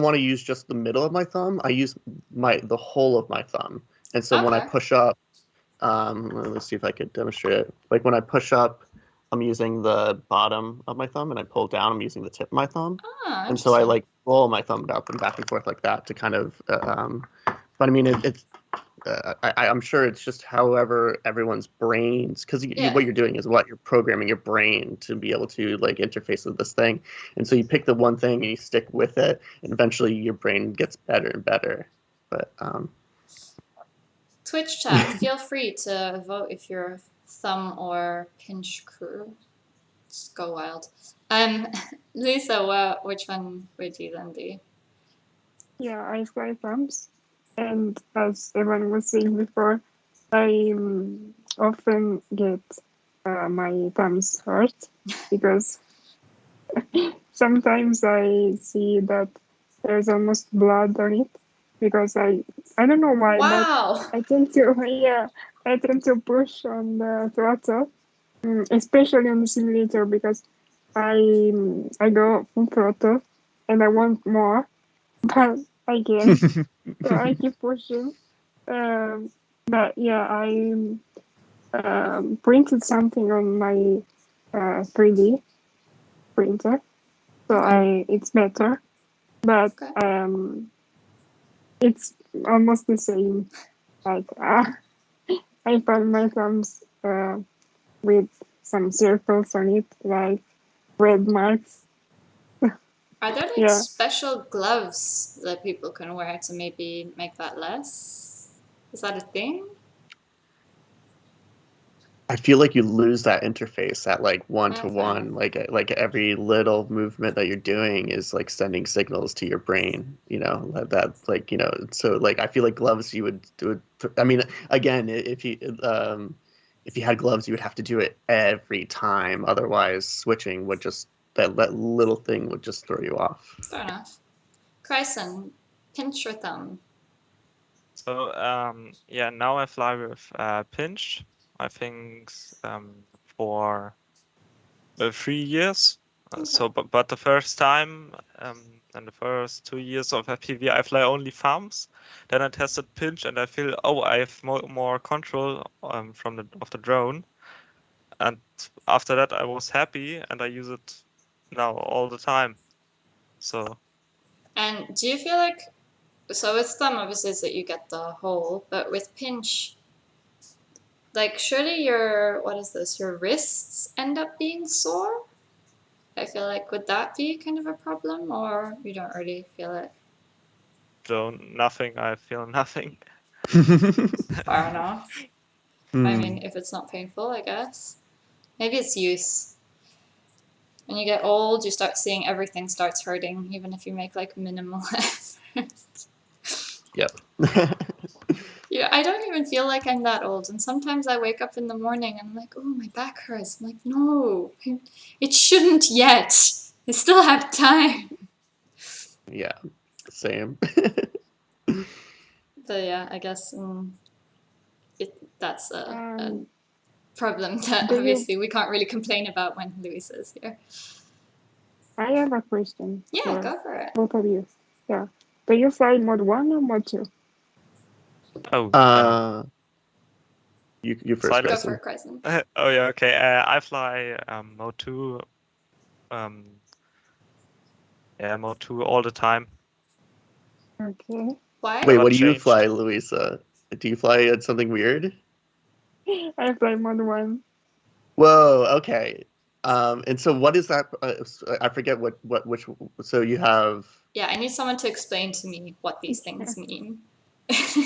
want to use just the middle of my thumb. I use the whole of my thumb, and so when I push up. Let's see if I could demonstrate it. Like when I push up, I'm using the bottom of my thumb, and I pull down, I'm using the tip of my thumb. And so I like roll my thumb up and back and forth like that to kind of. But I mean, I'm sure it's just however everyone's brains, because what you're doing is you're programming your brain to be able to like interface with this thing, and so you pick the one thing and you stick with it, and eventually your brain gets better and better. But Twitch chat, feel free to vote if you're thumb or pinch crew. Just go wild. Lisa, which one would you then be? Yeah, I fly thumbs, and as Evan was saying before, I often get my thumbs hurt because sometimes I see that there's almost blood on it, because I don't know why, but I tend to push on the throttle, especially on the simulator, because I go full throttle and I want more, but I can't. So I keep pushing. But yeah, I printed something on my 3D printer, so it's better, but it's almost the same. Like I found my thumbs with some circles on it, like red marks. Are there like special gloves that people can wear to maybe make that less? Is that a thing? I feel like you lose that interface, that like one-to-one, Okay. like every little movement that you're doing is like sending signals to your brain, that like, so like I feel like gloves you would do it. I mean, again, if you had gloves, you would have to do it every time. Otherwise, switching would just that little thing would just throw you off. Fair enough. Cryson, pinch or thumb? So yeah, now I fly with pinch. I think for 3 years. Okay. So, but the first time, in the first 2 years of FPV, I fly only thumbs. Then I tested pinch, and I feel, oh, I have more control of the drone. And after that, I was happy, and I use it now all the time. So. And do you feel like, so with thumb obviously is that you get the hole, but with pinch, like surely your, what is this, your wrists end up being sore? I feel like, would that be kind of a problem, or you don't really feel it? Nothing. I feel nothing. Fair enough. I mean, if it's not painful, I guess. Maybe it's use. When you get old, you start seeing everything starts hurting, even if you make like minimal effort. Yep. Yeah, I don't even feel like I'm that old, and sometimes I wake up in the morning and I'm like, oh, my back hurts. I'm like, no, it shouldn't yet. I still have time. Yeah, same. But yeah, I guess that's a problem that obviously we can't really complain about when Luisa is here. I have a question. Yeah, go for it. Both of you. Yeah. Do you fly mode 1 or mode 2? Oh. You first, Go for Cryson. it, Cryson. Oh yeah, okay. I fly mode 2. Yeah, mode 2 all the time. Okay. Why? Wait, what do you fly, Luisa? Do you fly something weird? I fly mode 1. Whoa, okay. And so what is that? I forget which. So you have. Yeah, I need someone to explain to me what these things mean.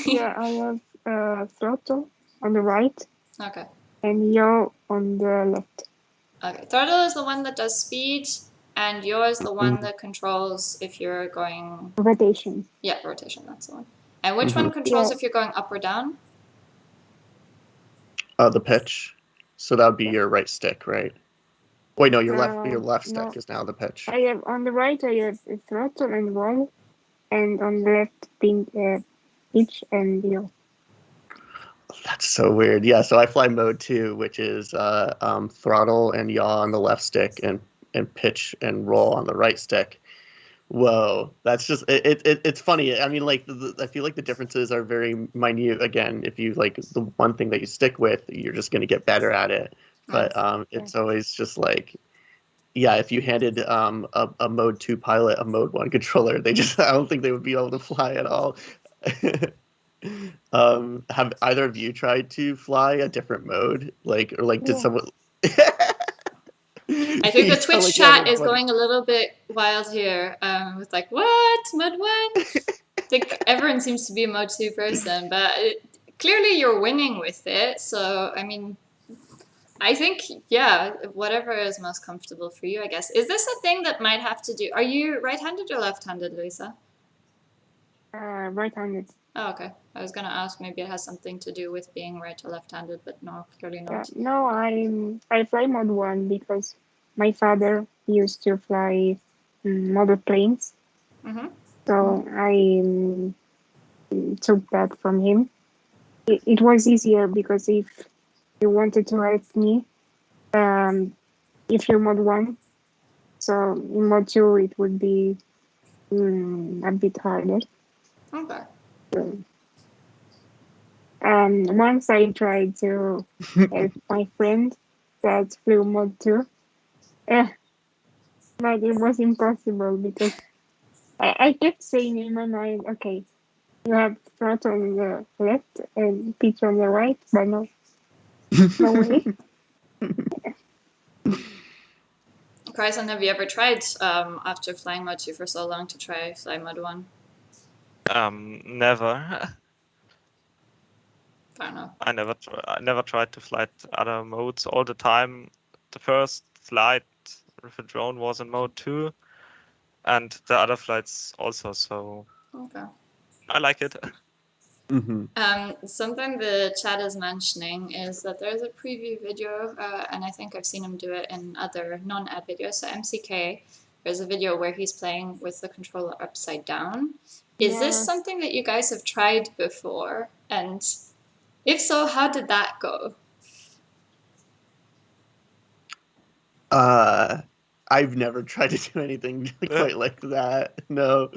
Yeah, I have throttle on the right. Okay. And yaw on the left. Okay, throttle is the one that does speed, and yaw is the one that controls if you're going... Rotation. Yeah, rotation, that's the one. And which one controls if you're going up or down? The pitch. So that would be your right stick, right? Wait, no, your left stick is now the pitch. I have on the right I have a throttle and roll, and on the left pitch and yaw. That's so weird. Yeah, so I fly mode 2, which is throttle and yaw on the left stick and pitch and roll on the right stick. Whoa, that's just it's funny. I mean, like I feel like the differences are very minute. Again, if you like the one thing that you stick with, you're just going to get better at it. But it's always just like, yeah, if you handed a mode 2 pilot a mode 1 controller, I don't think they would be able to fly at all. Have either of you tried to fly a different mode, did someone? I think the Twitch chat is going a little bit wild here. With like, what? Mode 1? I think everyone seems to be a mode 2 person, but clearly you're winning with it. So, I mean, I think, yeah, whatever is most comfortable for you, I guess. Is this a thing that might have to do... Are you right-handed or left-handed, Luisa? Right-handed. Oh, okay. I was going to ask, maybe it has something to do with being right or left-handed, but no, clearly not. No, I fly mode 1 because my father used to fly model planes. So I took that from him. It was easier because if you wanted to help me, if you're mode 1, so in mode 2 it would be a bit harder. Okay. Once I tried to help my friend that flew mode 2, but it was impossible because I kept saying in my mind, okay, you have throttle on the left and pitch on the right, but no way. Cryson, have you ever tried, after flying mode 2 for so long, to try fly mode 1? Never. Fair enough. I never tried to fly other modes all the time. The first flight with a drone was in mode 2, and the other flights also. So Okay. I like it. Something the chat is mentioning is that there's a preview video, and I think I've seen him do it in other non-ad videos. So MCK, there's a video where he's playing with the controller upside down. Is this something that you guys have tried before? And if so, how did that go? I've never tried to do anything quite like that. No.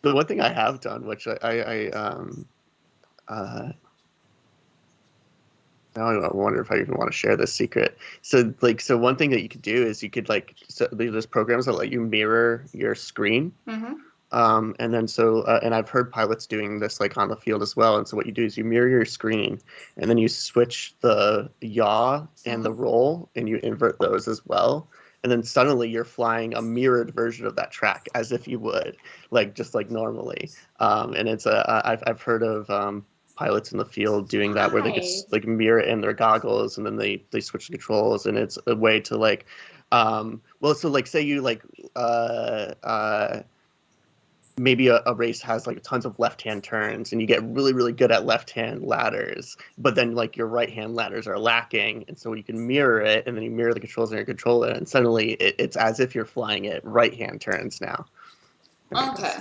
The one thing I have done, which now I wonder if I even want to share this secret. So one thing that you could do is you could there's programs that let you mirror your screen. And then and I've heard pilots doing this like on the field as well. And so what you do is you mirror your screen, and then you switch the yaw and the roll, and you invert those as well. And then suddenly you're flying a mirrored version of that track as if you would, just like normally. And it's I've heard of pilots in the field doing that, where they just like mirror it in their goggles, and then they switch the controls, and it's a way to say you maybe a race has like tons of left-hand turns, and you get really, really good at left-hand ladders, but then like your right-hand ladders are lacking, and so you can mirror it, and then you mirror the controls in your controller, and suddenly it's as if you're flying it right-hand turns now. Okay.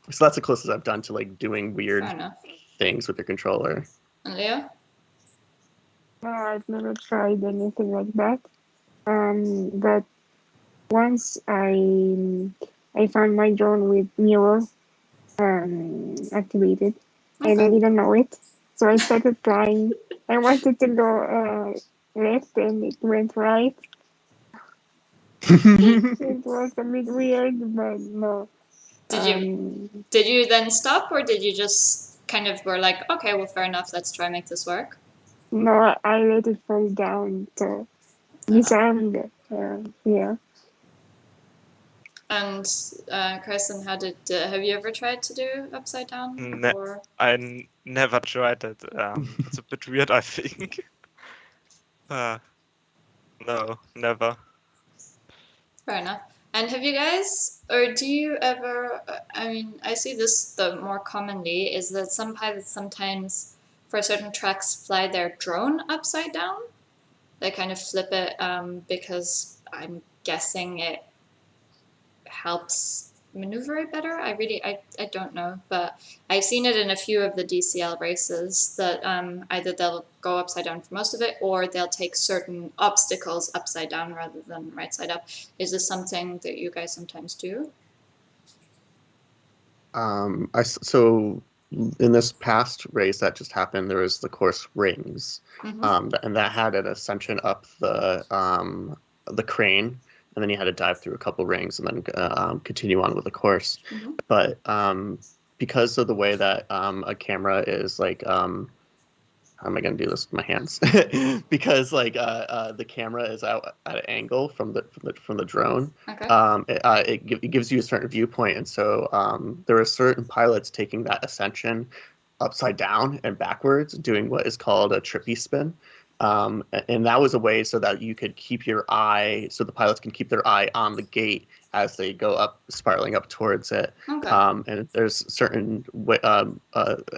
So that's the closest I've done to like doing weird things with your controller. And Leo? No, I've never tried anything like that. But once I found my drone with mirror activated, and I didn't know it, so I started flying. I wanted to go left, and it went right. It was a bit weird, but no. Did you then stop, or did you just kind of were like, okay, well, fair enough, let's try and make this work? No, I let it fall down to disarm it. Yeah. And Cryson, have you ever tried to do upside down? I never tried it. It's a bit weird, I think. No, never. Fair enough. And have you guys, or do you ever, I mean, I see this the more commonly, is that some pilots sometimes, for certain tracks, fly their drone upside down. They kind of flip it because I'm guessing it helps maneuver it better. I don't know, but I've seen it in a few of the DCL races that either they'll go upside down for most of it, or they'll take certain obstacles upside down rather than right side up. Is this something that you guys sometimes do? So in this past race that just happened, there was the course rings, and that had an ascension up the crane, and then you had to dive through a couple rings and then continue on with the course. But because of the way that a camera is like, how am I going to do this with my hands? Because the camera is out at an angle from the drone. It gives you a certain viewpoint, and so there are certain pilots taking that ascension upside down and backwards, doing what is called a Trippy Spin. And that was a way so that you could keep your eye, so the pilots can keep their eye on the gate as they go up, spiraling up towards it. And there's certain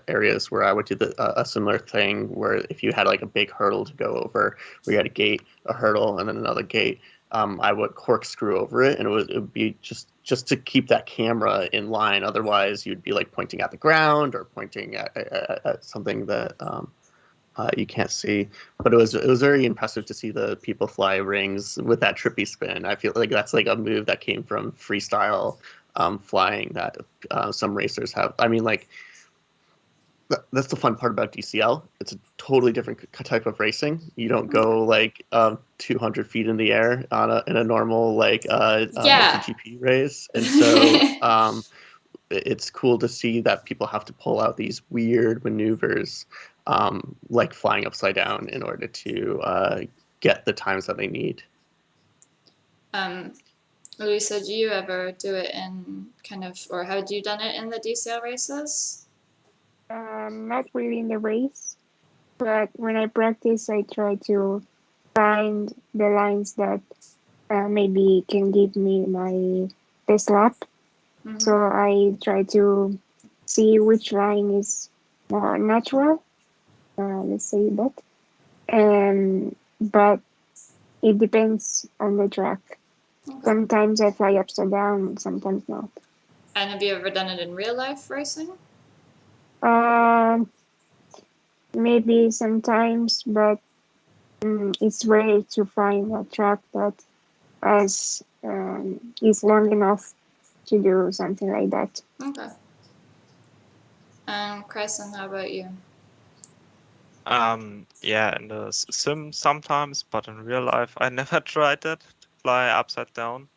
areas where I would do a similar thing, where if you had like a big hurdle to go over, where you had a gate, a hurdle, and then another gate, I would corkscrew over it, and it would be just to keep that camera in line. Otherwise, you'd be like pointing at the ground or pointing at something that you can't see. But it was very impressive to see the people fly rings with that Trippy Spin. I feel like that's like a move that came from freestyle flying that some racers have. I mean, like, that's the fun part about DCL. It's a totally different type of racing. You don't go like 200 feet in the air in a normal multi-GP race, and so it's cool to see that people have to pull out these weird maneuvers, like flying upside down, in order to get the times that they need. Luisa, do you ever do it in kind of, or have you done it in the DCL races? Not really in the race, but when I practice, I try to find the lines that maybe can give me my best lap. Mm-hmm. So I try to see which line is more natural. Let's say that. But it depends on the track. Okay. Sometimes I fly upside down, sometimes not. And have you ever done it in real life racing? Maybe sometimes, but it's rare to find a track that is long enough to do something like that. Okay. And Cryson, how about you? Yeah, in the sim sometimes, but in real life, I never tried that to fly upside down.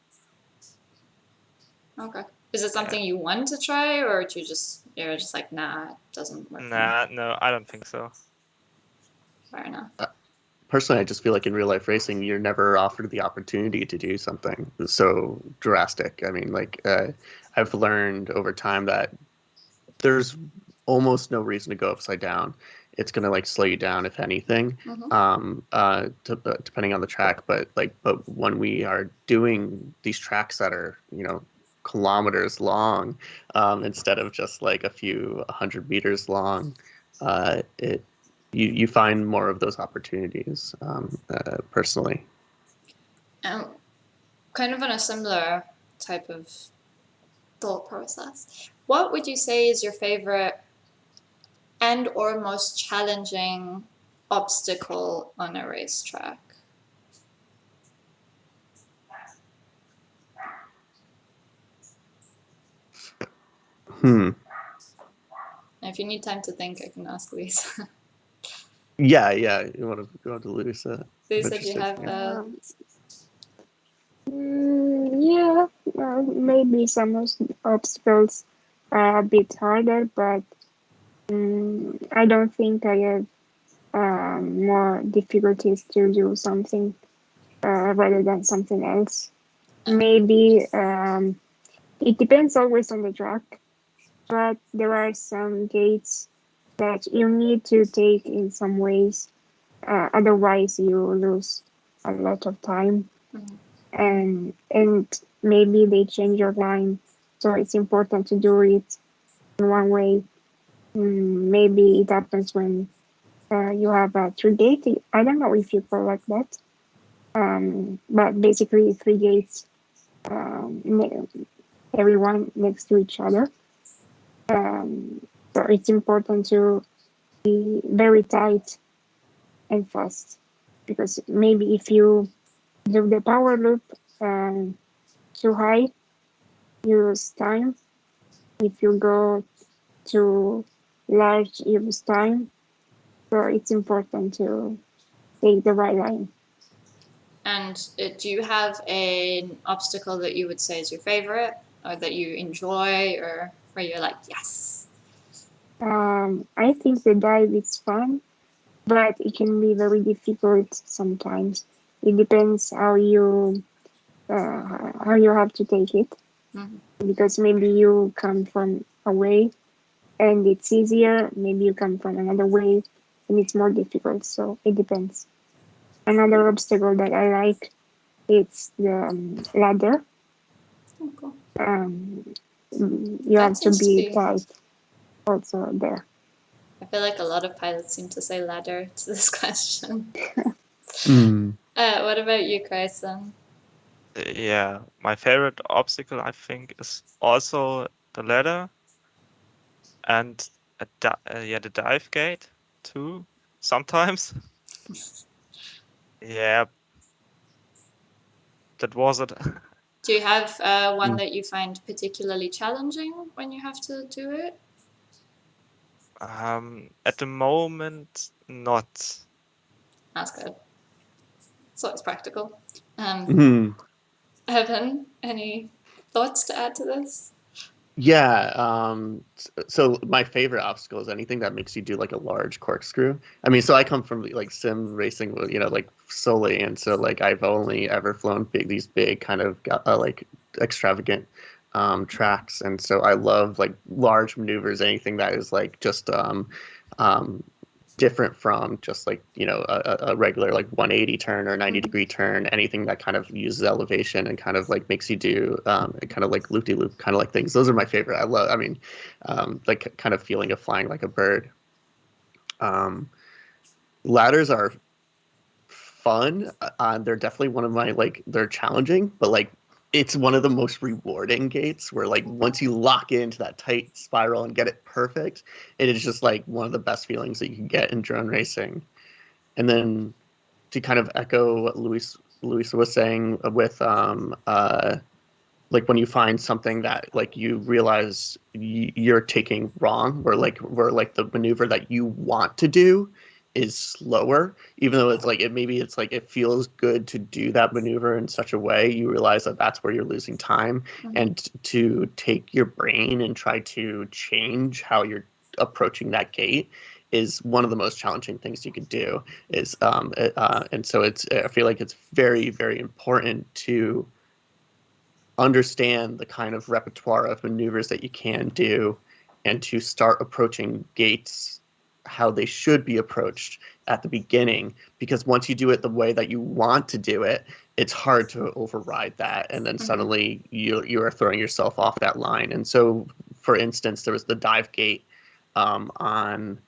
Okay. Is it something you want to try, or do you're just like, nah, it doesn't work for me? Nah, no, I don't think so. Fair enough. Personally, I just feel like in real life racing, you're never offered the opportunity to do something so drastic. I mean, like I've learned over time that there's almost no reason to go upside down. It's gonna like slow you down if anything, depending on the track. But when we are doing these tracks that are kilometers long, instead of just like a few 100 meters long, it you find more of those opportunities personally. Kind of on a similar type of thought process, what would you say is your favorite and or most challenging obstacle on a racetrack? Hmm. And if you need time to think, I can ask Lisa. Yeah, yeah. You want to go on to Luisa? Lisa, do you have Yeah, maybe some obstacles are a bit harder, but I don't think I have more difficulties to do something rather than something else. Maybe it depends always on the track, but there are some gates that you need to take in some ways. Otherwise, you lose a lot of time, and maybe they change your line, so it's important to do it in one way. Maybe it happens when you have a three gate. I don't know if you call like that, but basically three gates, everyone next to each other. So it's important to be very tight and fast, because maybe if you do the power loop too high, you lose time. If you go too large, you lose time. So it's important to take the right line. And do you have an obstacle that you would say is your favorite, or that you enjoy, or where you're like, yes? I think the dive is fun, but it can be very difficult sometimes. It depends how you have to take it, because maybe you come from a way and it's easier. Maybe you come from another way and it's more difficult. So it depends. Another obstacle that I like, it's the ladder. Oh, cool. You have to be tight also there. I feel like a lot of pilots seem to say ladder to this question. What about you, Cryson? Yeah, my favorite obstacle, I think, is also the ladder and the dive gate too, sometimes. Yeah, that was it. Do you have one that you find particularly challenging when you have to do it? At the moment, not. That's good. So it's practical. Mm-hmm. Evan, any thoughts to add to this? Yeah, so my favorite obstacle is anything that makes you do like a large corkscrew. I mean, so I come from like sim racing, like solely, and so like I've only ever flown these big kind of like extravagant tracks, and so I love like large maneuvers, anything that is like just um, different from just like a regular like 180 turn or 90-degree turn, anything that kind of uses elevation and kind of like makes you do kind of like loop-de-loop kind of like things. Those are my favorite. I mean, like kind of feeling of flying like a bird. Ladders are fun. They're definitely one of my like, they're challenging, but like it's one of the most rewarding gates where like once you lock into that tight spiral and get it perfect, it is just like one of the best feelings that you can get in drone racing. And then to kind of echo what Luisa was saying with like when you find something that like you realize you're taking wrong, where like the maneuver that you want to do is slower, even though it's like it's like it feels good to do that maneuver in such a way, you realize that that's where you're losing time. And to take your brain and try to change how you're approaching that gate is one of the most challenging things you could do. And so I feel like it's very, very important to understand the kind of repertoire of maneuvers that you can do and to start approaching gates how they should be approached at the beginning, because once you do it the way that you want to do it, it's hard to override that, and then suddenly you are throwing yourself off that line. And so, for instance, there was the dive gate on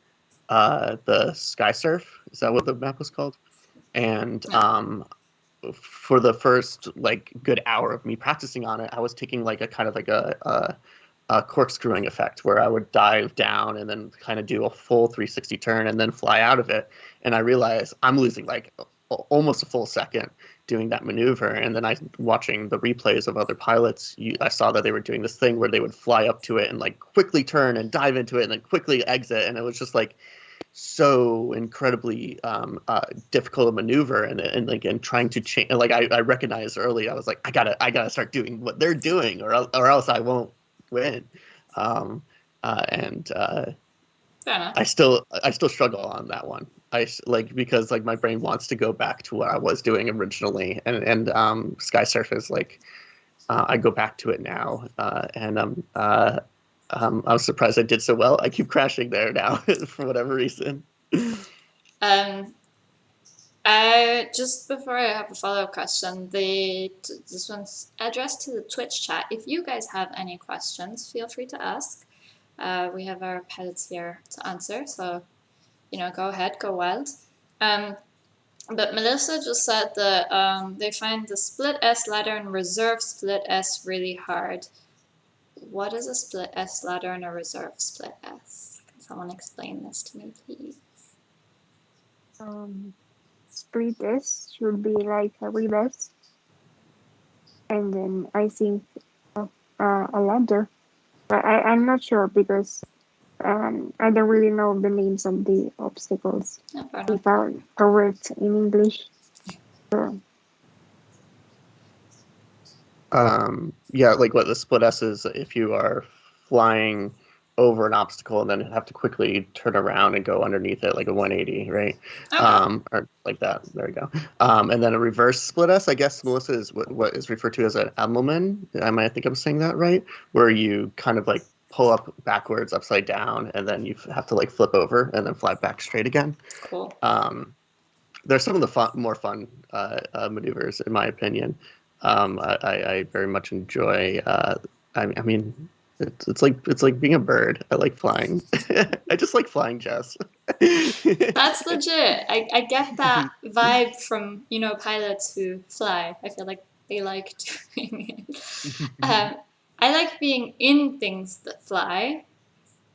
the Sky Surf. Is that what the map was called? And for the first like good hour of me practicing on it, I was taking like a kind of like a corkscrewing effect where I would dive down and then kind of do a full 360 turn and then fly out of it. And I realized I'm losing like almost a full second doing that maneuver. And then watching the replays of other pilots, I saw that they were doing this thing where they would fly up to it and like quickly turn and dive into it and then quickly exit. And it was just like so incredibly difficult to maneuver, and trying to change. Like I recognized early, I was like, I gotta start doing what they're doing, or else I won't win. And I still struggle on that one. Because like my brain wants to go back to what I was doing originally, and Sky Surf is like I go back to it now, and I was surprised I did so well. I keep crashing there now for whatever reason. Just before I have a follow-up question, this one's addressed to the Twitch chat. If you guys have any questions, feel free to ask. We have our pilots here to answer, so go ahead, go wild. But Melissa just said that they find the split S ladder and reserve split S really hard. What is a split S ladder and a reserve split S? Can someone explain this to me, please? Split S should be like a reverse, and then I think a ladder. But I'm not sure because I don't really know the names of the obstacles, if are correct in English. So. Yeah, like what the split S is, if you are flying over an obstacle and then have to quickly turn around and go underneath it like a 180, right? Or like that. There we go. And then a reverse split S, I guess, Melissa, is what is referred to as an Emmelman. I think I'm saying that right, where you kind of like pull up backwards, upside down, and then you have to like flip over and then fly back straight again. Cool. There's some of the more fun maneuvers, in my opinion. I very much enjoy. I mean, it's like being a bird. I like flying. I just like flying, Jess. That's legit. I get that vibe from pilots who fly. I feel like they like doing it. I like being in things that fly.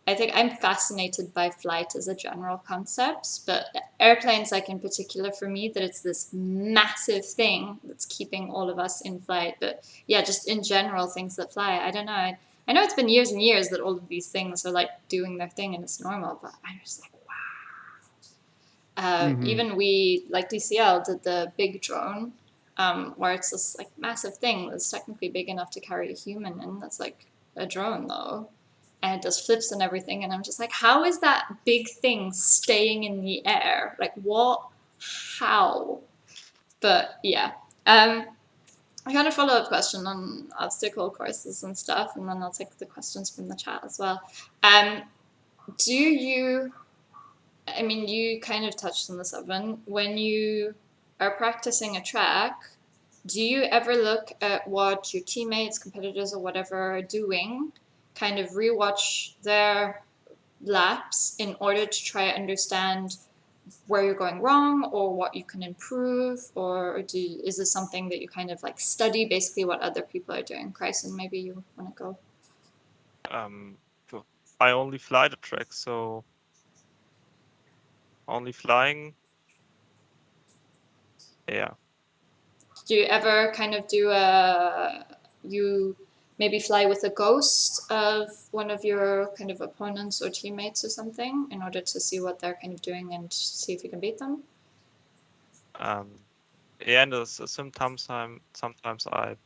I think I'm fascinated by flight as a general concept, but airplanes, like in particular for me, that it's this massive thing that's keeping all of us in flight. But yeah, just in general, things that fly. I don't know. I know it's been years and years that all of these things are like doing their thing and it's normal, but I'm just like, wow. Even we, like DCL, did the big drone, where it's this like massive thing that's technically big enough to carry a human, and that's like a drone though, and it does flips and everything, and I'm just like, how is that big thing staying in the air? Like what? How? But yeah. I got a follow-up question on obstacle courses and stuff, and then I'll take the questions from the chat as well. Do you, I mean, you kind of touched on this, Evan, when you are practicing a track, do you ever look at what your teammates, competitors, or whatever are doing, kind of rewatch their laps in order to try to understand where you're going wrong or what you can improve, or is this something that you kind of like study basically what other people are doing? Cryson, maybe you want to go. I only fly the track, so only flying. Yeah. Do you ever kind of do you maybe fly with a ghost of one of your kind of opponents or teammates or something in order to see what they're kind of doing and see if you can beat them? Yeah, and sometimes I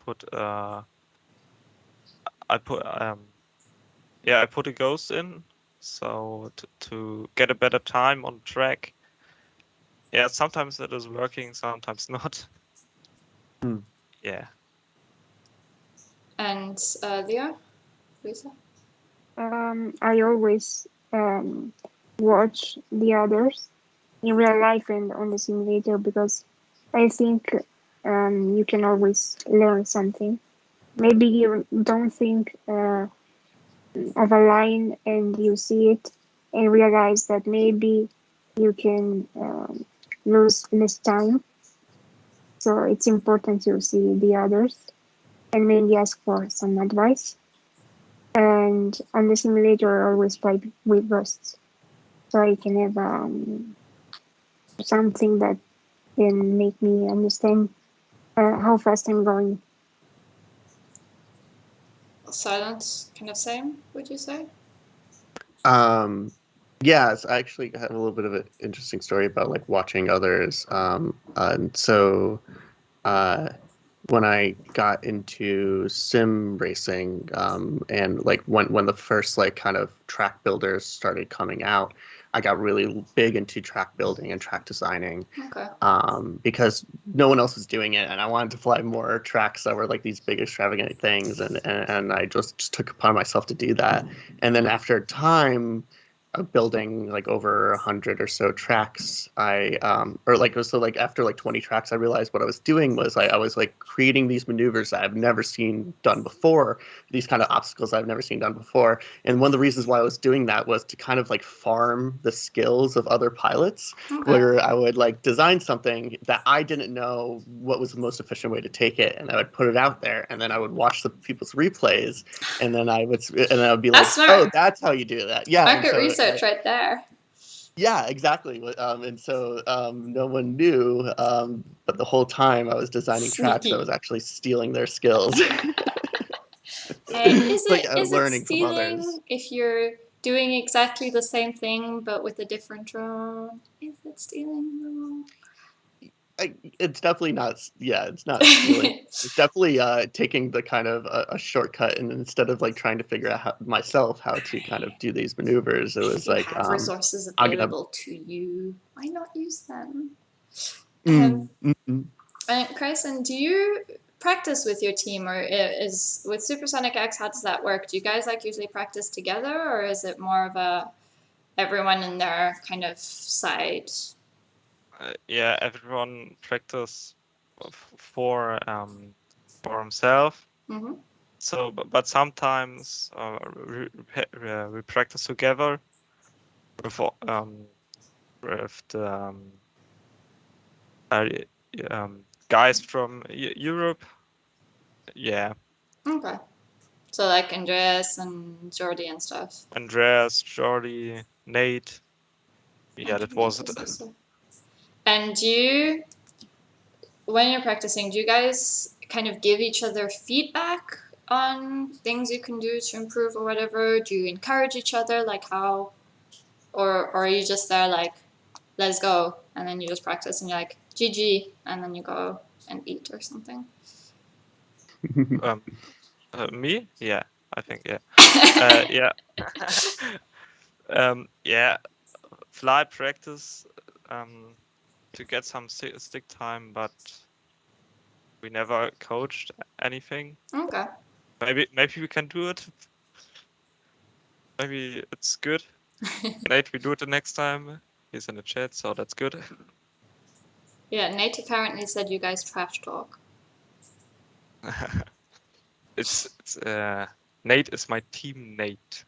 put I put a ghost in, so to get a better time on track. Yeah, sometimes it is working, sometimes not. Yeah. And Leo, Luisa? I always watch the others in real life and on the simulator because I think you can always learn something. Maybe you don't think of a line and you see it and realize that maybe you can lose less time. So it's important to see the others and maybe ask for some advice. And on the simulator, I always play with ghosts, so I can have something that can make me understand how fast I'm going. Silence, kind of same, would you say? Yes, I actually have a little bit of an interesting story about like watching others. And so when I got into sim racing, and like when the first like kind of track builders started coming out, I got really big into track building and track designing. Okay. Because no one else was doing it, and I wanted to fly more tracks that were like these big extravagant things, and I just took upon myself to do that. And then after time of building like over 100 or so tracks, after like 20 tracks, I realized what I was doing was I was like creating these maneuvers that I've never seen done before, these kind of obstacles I've never seen done before. And one of the reasons why I was doing that was to kind of like farm the skills of other pilots, where I would like design something that I didn't know what was the most efficient way to take it, and I would put it out there, and then I would watch the people's replays, and then I would be like, oh, that's how you do that. Yeah. Market research right there. Yeah, exactly. And so no one knew, but the whole time I was designing tracks, I was actually stealing their skills. Hey, is it learning stealing from others if you're doing exactly the same thing but with a different drone? Is it stealing though? It's definitely not. Yeah, it's not stealing. It's definitely taking the kind of a shortcut, and instead of like trying to figure out myself how to kind of do these maneuvers, it was like have resources available to you. Why not use them? Cryson, do you practice with your team, or is with Supersonic X? How does that work? Do you guys like usually practice together, or is it more of a everyone in their kind of side? Yeah, everyone practice for himself. Mm-hmm. So, but sometimes we practice together with the guys from Europe. Yeah. Okay. So like Andreas and Jordy and stuff. Andreas, Jordy, Nate. Yeah, that was it. And when you're practicing, do you guys kind of give each other feedback on things you can do to improve or whatever? Do you encourage each other, like how, or are you just there like, let's go, and then you just practice and you're like, GG, and then you go and eat or something? Me? Yeah. I think, yeah. Yeah. Yeah, fly practice to get some stick time, but we never coached anything. Okay. Maybe we can do it. Maybe it's good. Nate, we do it the next time. He's in the chat, so that's good. Yeah, Nate apparently said you guys trash talk. It's Nate is my teammate.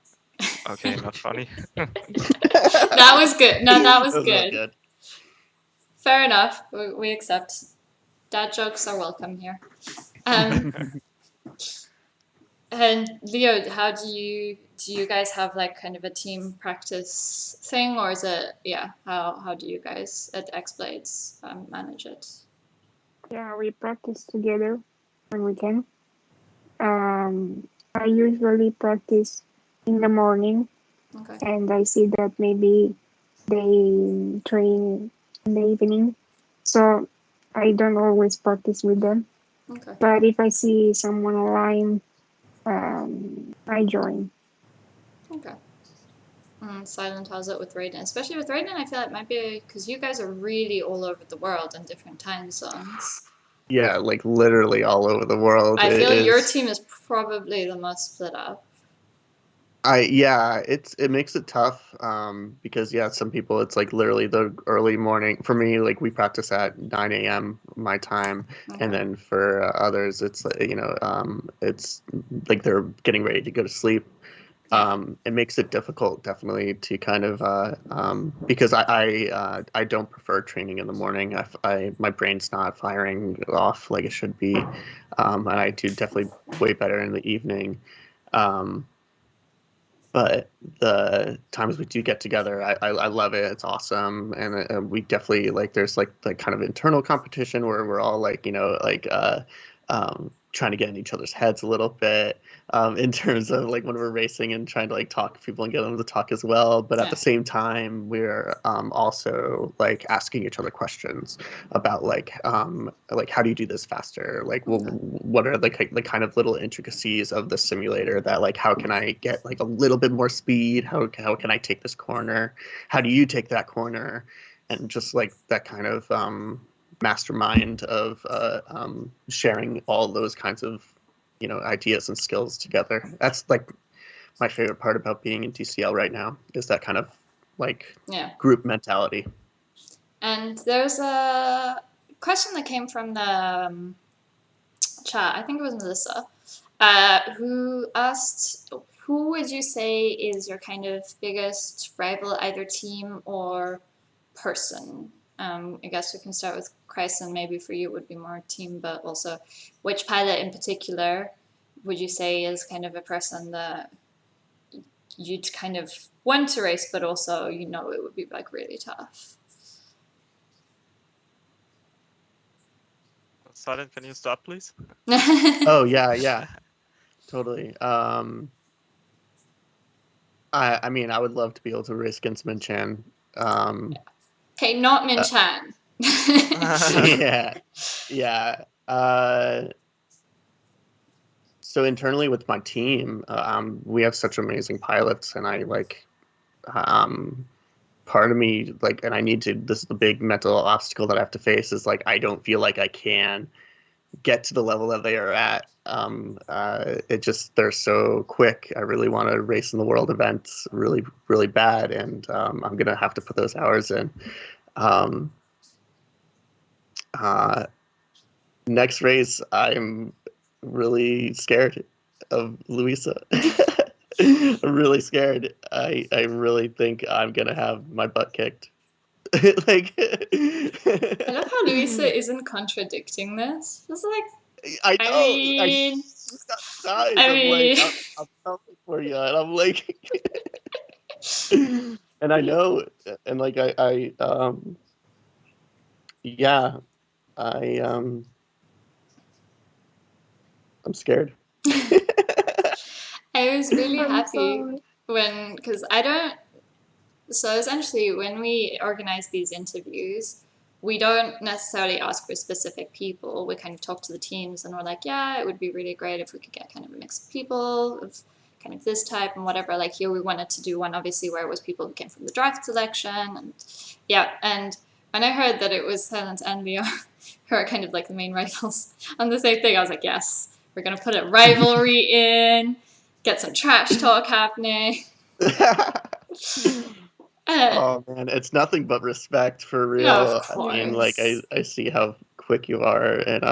Okay, not funny. That was good. No, that was real good. Fair enough. We accept. Dad jokes are welcome here. And Leo, how do you guys have like kind of a team practice thing, or is it how do you guys at XBlades manage it? Yeah, we practice together when we can. I usually practice in the morning, Okay. and I see that maybe they train in the evening, so I don't always practice with them. Okay. But if I see someone online, I join. Okay. Silent, how's it with Raiden? Especially with Raiden, I feel it might be because you guys are really all over the world in different time zones. Yeah, like literally all over the world. I feel your team is probably the most split up. It makes it tough because some people it's like literally the early morning. For me, like we practice at 9 a.m. my time, Okay. and then for others, it's it's like they're getting ready to go to sleep. It makes it difficult, definitely, to kind of because I don't prefer training in the morning. My brain's not firing off like it should be, and I do definitely way better in the evening. But the times we do get together, I love it. It's awesome, and we definitely like. There's like the kind of internal competition where we're all like trying to get in each other's heads a little bit in terms of like when we're racing and trying to like talk to people and get them to talk as well. But at the same time, we're also like asking each other questions about like how do you do this faster? Like, well, what are the kind of little intricacies of the simulator that like how can I get like a little bit more speed? How can I take this corner? How do you take that corner? And just like that kind of mastermind of sharing all those kinds of ideas and skills together. That's like my favorite part about being in DCL right now is that kind of like group mentality. And there's a question that came from the chat. I think it was Melissa, who asked, who would you say is your kind of biggest rival, either team or person? I guess we can start with Cryson. Maybe for you it would be more team, but also which pilot in particular would you say is kind of a person that you'd kind of want to race, but also it would be like really tough? Silent, can you start, please? Oh yeah, totally. I mean, I would love to be able to race against Min Chan. Okay, not Min Chan. Yeah. So internally with my team, we have such amazing pilots, and I like, part of me like, and I need to. This is the big mental obstacle that I have to face is like I don't feel like I can get to the level that they are at. They're so quick. I really want to race in the world events really, really bad, and I'm gonna have to put those hours in. Next race, I'm really scared of Luisa. I'm really scared. I really think I'm gonna have my butt kicked. Like, I love how Luisa isn't contradicting this. It's like, I know. mean, She's got size. I'm coming for you, and I'm like, and I know, and like yeah, I'm scared. I was really happy sorry. because I don't. So essentially, when we organize these interviews, we don't necessarily ask for specific people. We kind of talk to the teams and we're like, yeah, it would be really great if we could get kind of a mix of people of kind of this type and whatever. Like here we wanted to do one obviously where it was people who came from the draft selection, and yeah. And when I heard that it was Silent and Leo who are kind of like the main rivals on the same thing, I was like, yes, we're gonna put a rivalry in, get some trash talk happening. Oh man, it's nothing but respect for real. No, of I mean, course. like I see how quick you are, and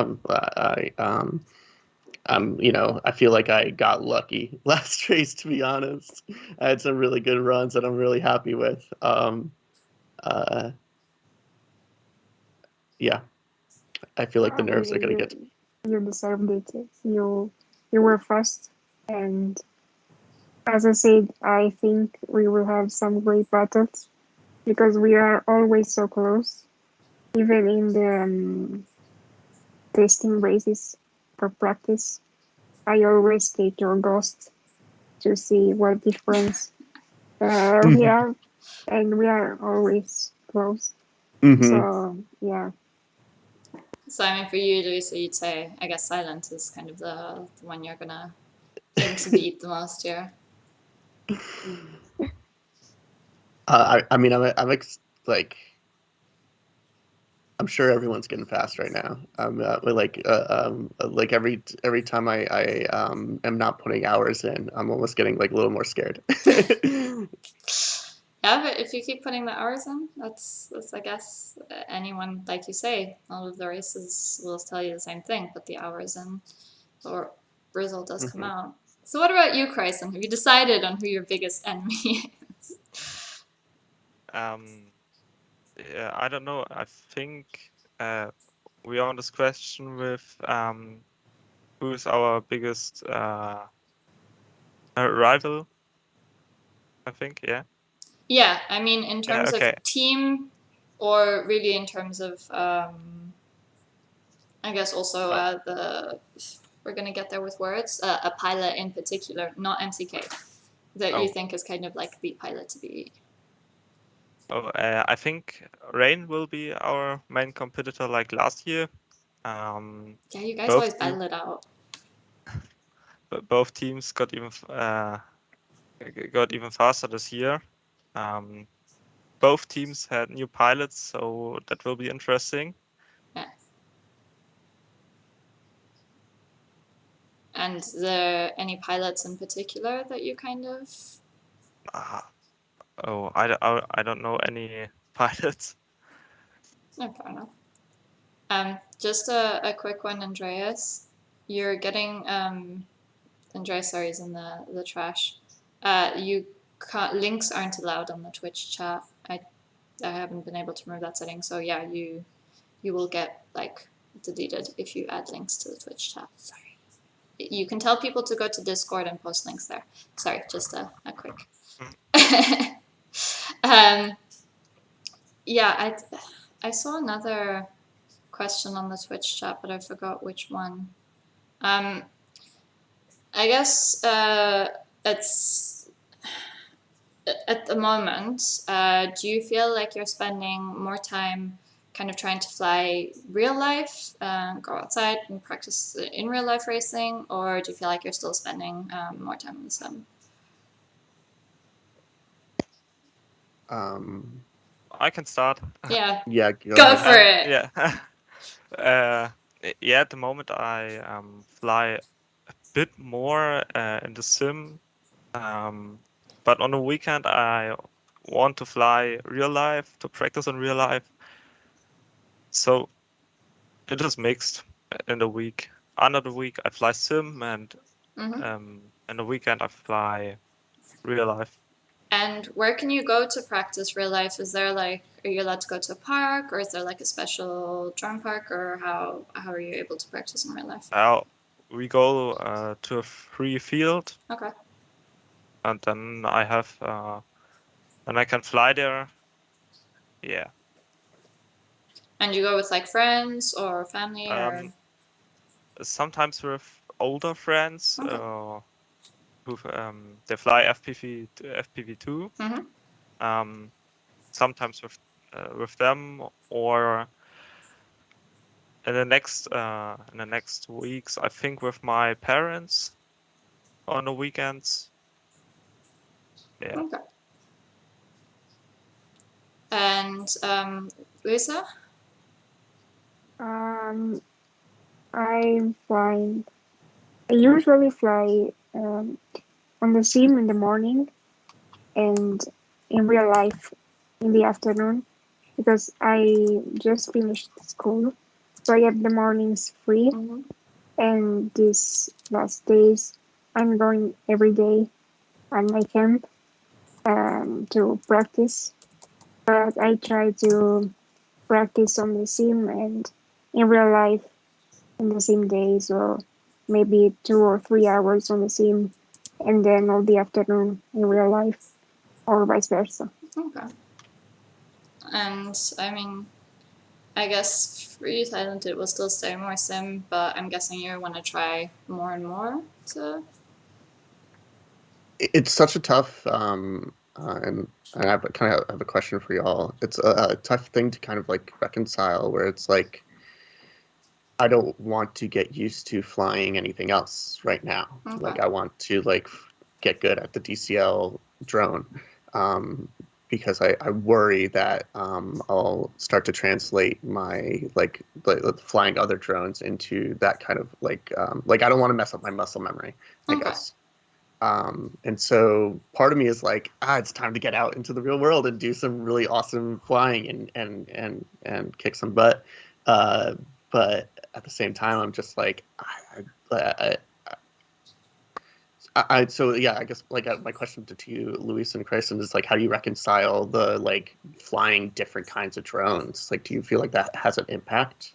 I feel like I got lucky last race, to be honest. I had some really good runs that I'm really happy with. Yeah, I feel like the nerves are gonna get to me. You deserved it. You were fast, and as I said, I think we will have some great battles because we are always so close, even in the testing races for practice. I always take your ghost to see what difference we have, and we are always close. Mm-hmm. So yeah. So I mean, for you, Luisa, you'd say, I guess Silent is kind of the one you're gonna aim to beat the most here. I mean, I'm sure everyone's getting fast right now. Like every time I am not putting hours in, I'm almost getting like a little more scared. Yeah, but if you keep putting the hours in, that's I guess anyone, like you say, all of the races will tell you the same thing. Put the hours in, or result does come out. So what about you, Cryson? Have you decided on who your biggest enemy is? Yeah, I don't know. I think we are on this question with who is our biggest rival. I think, yeah. Yeah, I mean, in terms okay. of team, or really in terms of, I guess also we're gonna get there with words, a pilot in particular, not MCK, that you think is kind of like the pilot to be. I think Rain will be our main competitor like last year. Yeah, you guys always battle it out. But both teams got even faster this year. Both teams had new pilots, so that will be interesting. Yeah. And there any pilots in particular that you kind of? I don't know any pilots. No, fair enough. Just a quick one, Andreas. You're getting Andreas, sorry, is in the trash. You can't, links aren't allowed on the Twitch chat. I haven't been able to remove that setting, so yeah, you will get like deleted if you add links to the Twitch chat. Sorry. You can tell people to go to Discord and post links there. Sorry, just a quick. Yeah, I saw another question on the Twitch chat, but I forgot which one. I guess it's at the moment. Do you feel like you're spending more time kind of trying to fly real life, go outside and practice in real life racing, or do you feel like you're still spending more time in the sim? I can start. Yeah. Yeah, go for it. Yeah. Yeah, at the moment I fly a bit more in the sim, but on the weekend I want to fly real life, to practice in real life. So it is mixed in the week. Under the week I fly sim, and in the weekend I fly real life. And where can you go to practice real life? Is there like, are you allowed to go to a park, or is there like a special drone park, or how are you able to practice in real life? We go to a free field. Okay. And then I have, and I can fly there. Yeah. And you go with like friends or family, or? Sometimes with older friends. Okay. Who they fly FPV FPV2. Sometimes with them, or in the next weeks, I think with my parents on the weekends. Yeah. Okay. And Luisa? I fly. I usually fly on the sim in the morning and in real life in the afternoon because I just finished school, so I have the mornings free. Mm-hmm. And these last days, I'm going every day on my camp to practice. But I try to practice on the sim and in real life in the same day, so maybe 2 or 3 hours on the sim and then all the afternoon in real life, or vice versa. Okay. And I mean, I guess for you, Silent, it will still stay more sim, but I'm guessing you want to try more and more to. It's such a tough, and I have kind of have a question for y'all. It's a tough thing to kind of like reconcile, where it's like I don't want to get used to flying anything else right now. Okay. Like I want to like get good at the DCL drone, because I worry that I'll start to translate my like flying other drones into that kind of like I don't want to mess up my muscle memory, I Okay. guess. And so part of me is like, it's time to get out into the real world and do some really awesome flying and kick some butt. But at the same time, I'm just like, so yeah, I guess like my question to you, Luis and Cryson, is like, how do you reconcile the like flying different kinds of drones? Like, do you feel like that has an impact?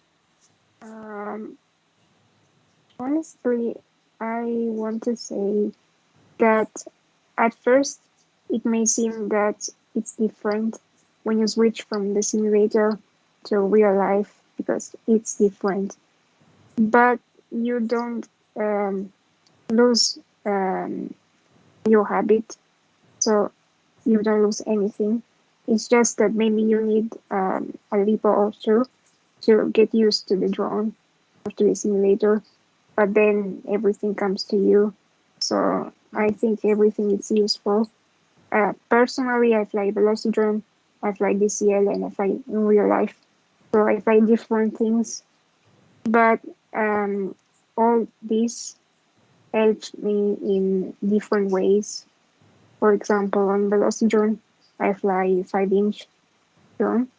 Honestly, I want to say that at first it may seem that it's different when you switch from the simulator to real life because it's different. But you don't lose your habit, so you don't lose anything. It's just that maybe you need a leap or two to get used to the drone or to the simulator, but then everything comes to you. So I think everything is useful. Personally, I fly Velocidrone, I fly DCL, and I fly in real life. So I fly different things, but all this helps me in different ways. For example, on Velocidrone, I fly 5-inch drone,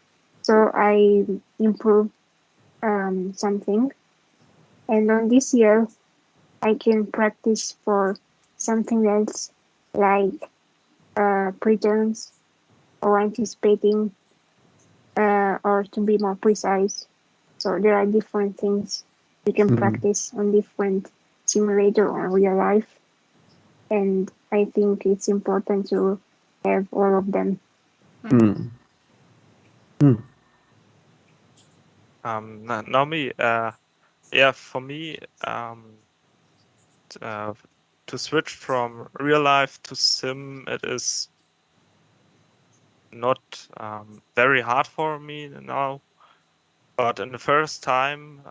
so I improve something. And on DCL, I can practice for something else, like pre-turns or anticipating, or to be more precise. So there are different things you can practice on different simulator or real life, and I think it's important to have all of them. Hmm. Hmm. Naomi, yeah, for me, to switch from real life to sim, it is not very hard for me now. But in the first time,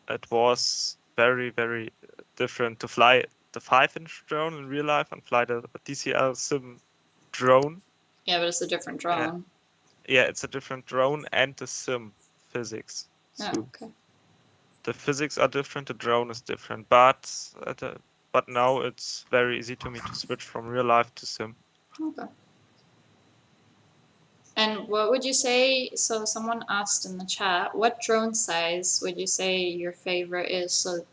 it was very, very different to fly the 5-inch drone in real life and fly the DCL sim drone. Yeah, but it's a different drone. Yeah, it's a different drone and the sim physics. Oh, So okay. the physics are different, the drone is different, but now it's very easy to me to switch from real life to sim. Okay. And what would you say? So someone asked in the chat, what drone size would you say your favorite is? So,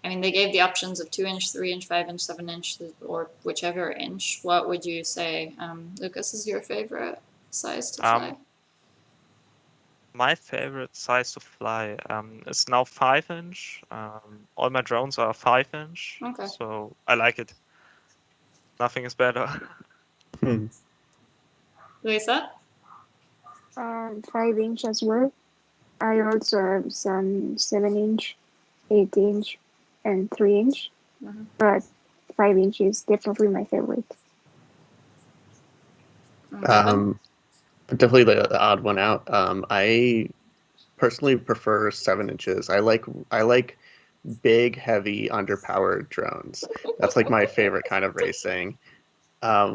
I mean, they gave the options of 2-inch, 3-inch, 5-inch, 7-inch, or whichever inch. What would you say, Lukas, is your favorite size to fly? My favorite size to fly is now 5-inch. All my drones are 5-inch, Okay. so I like it. Nothing is better. Luisa? 5-inch as well. I also have some 7-inch, 8-inch, and 3-inch, but 5-inch is definitely my favorite. Evan? Definitely the odd one out. I personally prefer 7 inches. I like big, heavy, underpowered drones. That's like my favorite kind of racing,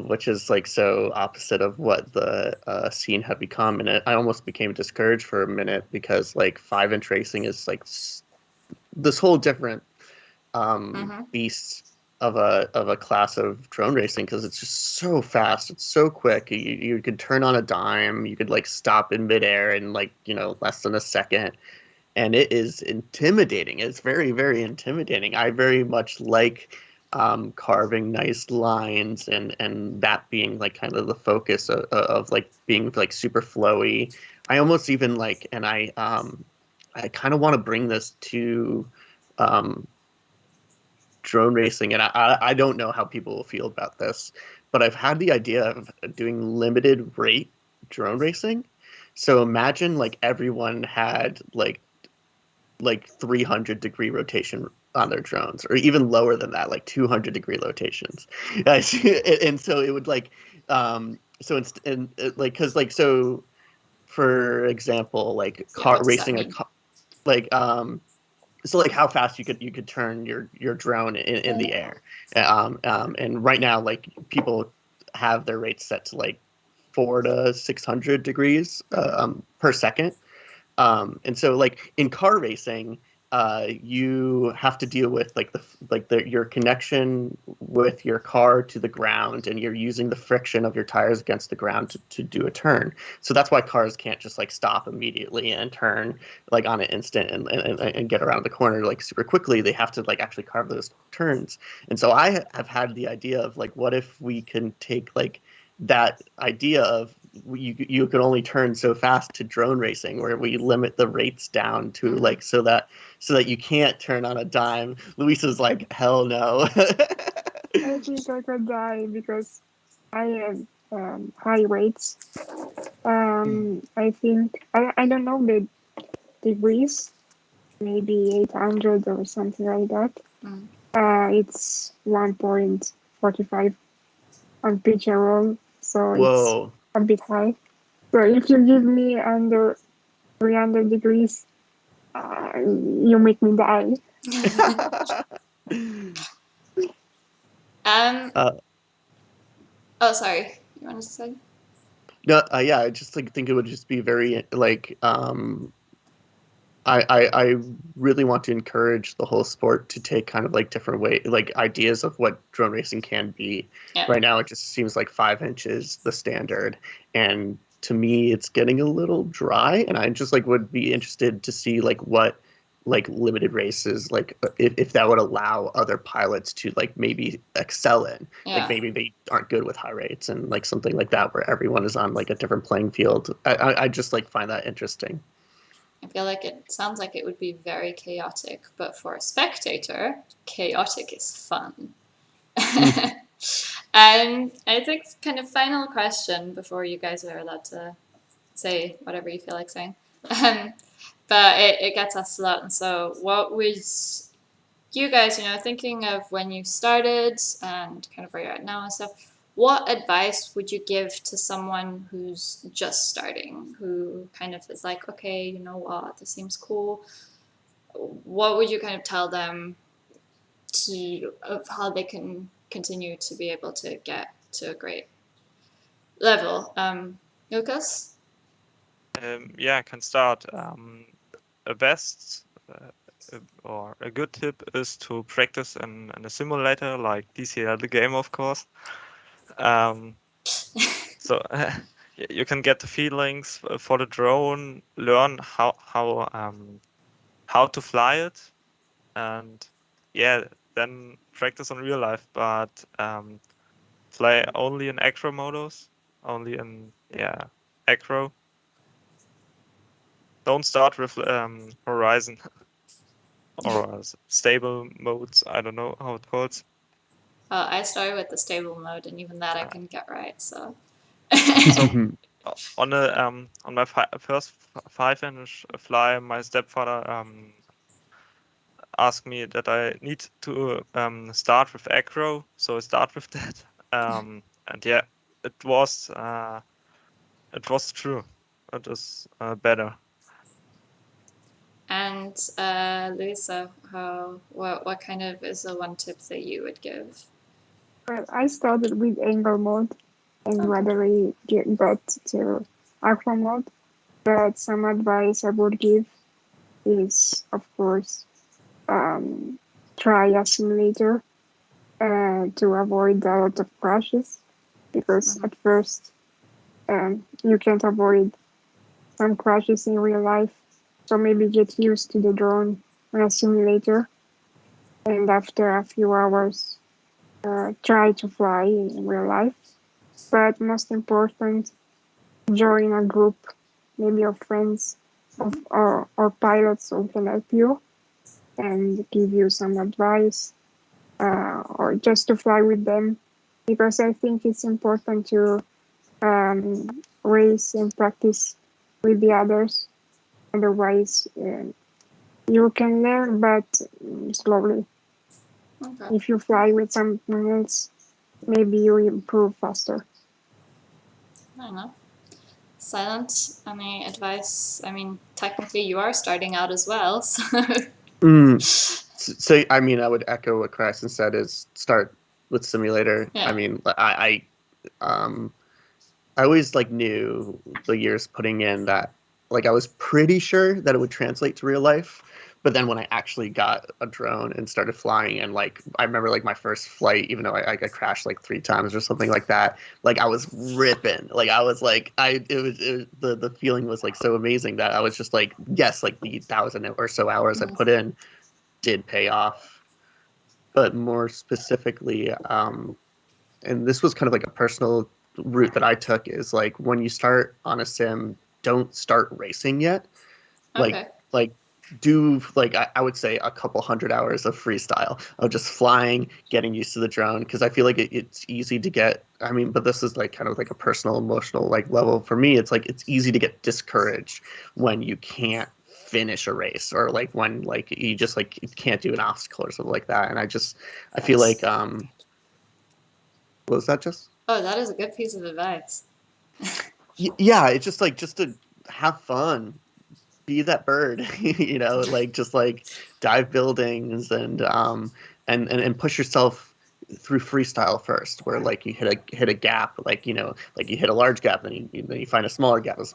which is like so opposite of what the scene had become. And I almost became discouraged for a minute because like 5-inch racing is like this whole different beast of a class of drone racing, because it's just so fast, it's so quick. You could turn on a dime, you could like stop in midair in like less than a second, and it is intimidating. It's very, very intimidating. I very much like carving nice lines and that being like kind of the focus of like being like super flowy. I almost even like, and I kind of want to bring this to um, drone racing, and I don't know how people will feel about this, but I've had the idea of doing limited rate drone racing. So imagine like everyone had like 300-degree rotation on their drones, or even lower than that, like 200-degree rotations. And so it would like so it's and like because like so for example, like car racing like so like how fast you could turn your drone in the air, and right now like people have their rates set to like 400 to 600 degrees per second. And so like in car racing, you have to deal with like your connection with your car to the ground, and you're using the friction of your tires against the ground to do a turn. So that's why cars can't just like stop immediately and turn like on an instant and get around the corner like super quickly. They have to like actually carve those turns. And so I have had the idea of like, what if we can take like that idea of you can only turn so fast to drone racing, where we limit the rates down to like so that you can't turn on a dime. Luisa's like, hell no. I think I could die because I have high rates. I think I don't know the degrees, maybe 800 or something like that. It's 1.45 on pitch and roll, so it's Whoa. a bit high. So if you give me under 300 degrees, you make me die. Oh, sorry. You want to say? No, yeah, I just like think it would just be very like I really want to encourage the whole sport to take kind of like different ideas of what drone racing can be. Yeah. Right now, it just seems like 5 inch is the standard, and to me, it's getting a little dry. And I just like would be interested to see like what like limited races, like if that would allow other pilots to like maybe excel in, like maybe they aren't good with high rates, and like something like that where everyone is on like a different playing field. I just like find that interesting. I feel like it sounds like it would be very chaotic, but for a spectator, chaotic is fun. And I think kind of final question before you guys are allowed to say whatever you feel like saying. But it gets asked a lot. And so what was you guys, thinking of when you started and kind of where you're at now and stuff, what advice would you give to someone who's just starting, who kind of is like, okay, you know what, this seems cool. What would you kind of tell them of how they can continue to be able to get to a great level? Lukas? Yeah, I can start. A best or a good tip is to practice in a simulator like DCL, the game, of course. So you can get the feelings for the drone, learn how to fly it, and yeah, then practice on real life. But fly only in acro modus, only in acro. Don't start with Horizon or stable modes. I don't know how it calls. I started with the stable mode, and even that I couldn't get right. So, So on my first 5-inch fly, my stepfather asked me that I need to start with acro, so I start with that. And yeah, it was true. It is better. And Luisa, what kind of is the one tip that you would give? Well, I started with angle mode and Okay. gradually got to aqua mode. But some advice I would give is, of course, try a simulator to avoid a lot of crashes, because at first you can't avoid some crashes in real life. So maybe get used to the drone on a simulator, and after a few hours, try to fly in real life. But most important, join a group, maybe of friends or pilots who can help you and give you some advice, or just to fly with them, because I think it's important to race and practice with the others. Otherwise, you can learn, but slowly. Okay. If you fly with someone else, maybe you improve faster. I don't know. Silent, any advice? I mean, technically you are starting out as well, so. So I mean, I would echo what Cryson said: is start with simulator. Yeah. I mean, I always like knew the years putting in that like I was pretty sure that it would translate to real life. But then when I actually got a drone and started flying, and like I remember like my first flight, even though I crashed like 3 times or something like that, like I was ripping. Like I was like the feeling was like so amazing that I was just like, yes, like the 1,000 or so hours I put in did pay off. But more specifically, and this was kind of like a personal route that I took, is like when you start on a sim, don't start racing yet. Like Okay. like do like I would say a couple hundred hours of freestyle of just flying, getting used to the drone, because I feel like it's easy to get. I mean, but this is like kind of like a personal, emotional like level for me. It's like it's easy to get discouraged when you can't finish a race, or like when like you just like you can't do an obstacle or something like that. And I feel like what was that just? Oh, that is a good piece of advice. Yeah, it's just like just to have fun, be that bird, you know, like just like dive buildings and push yourself through freestyle first, where like you hit a gap, like you know, like you hit a large gap, then you find a smaller gap, and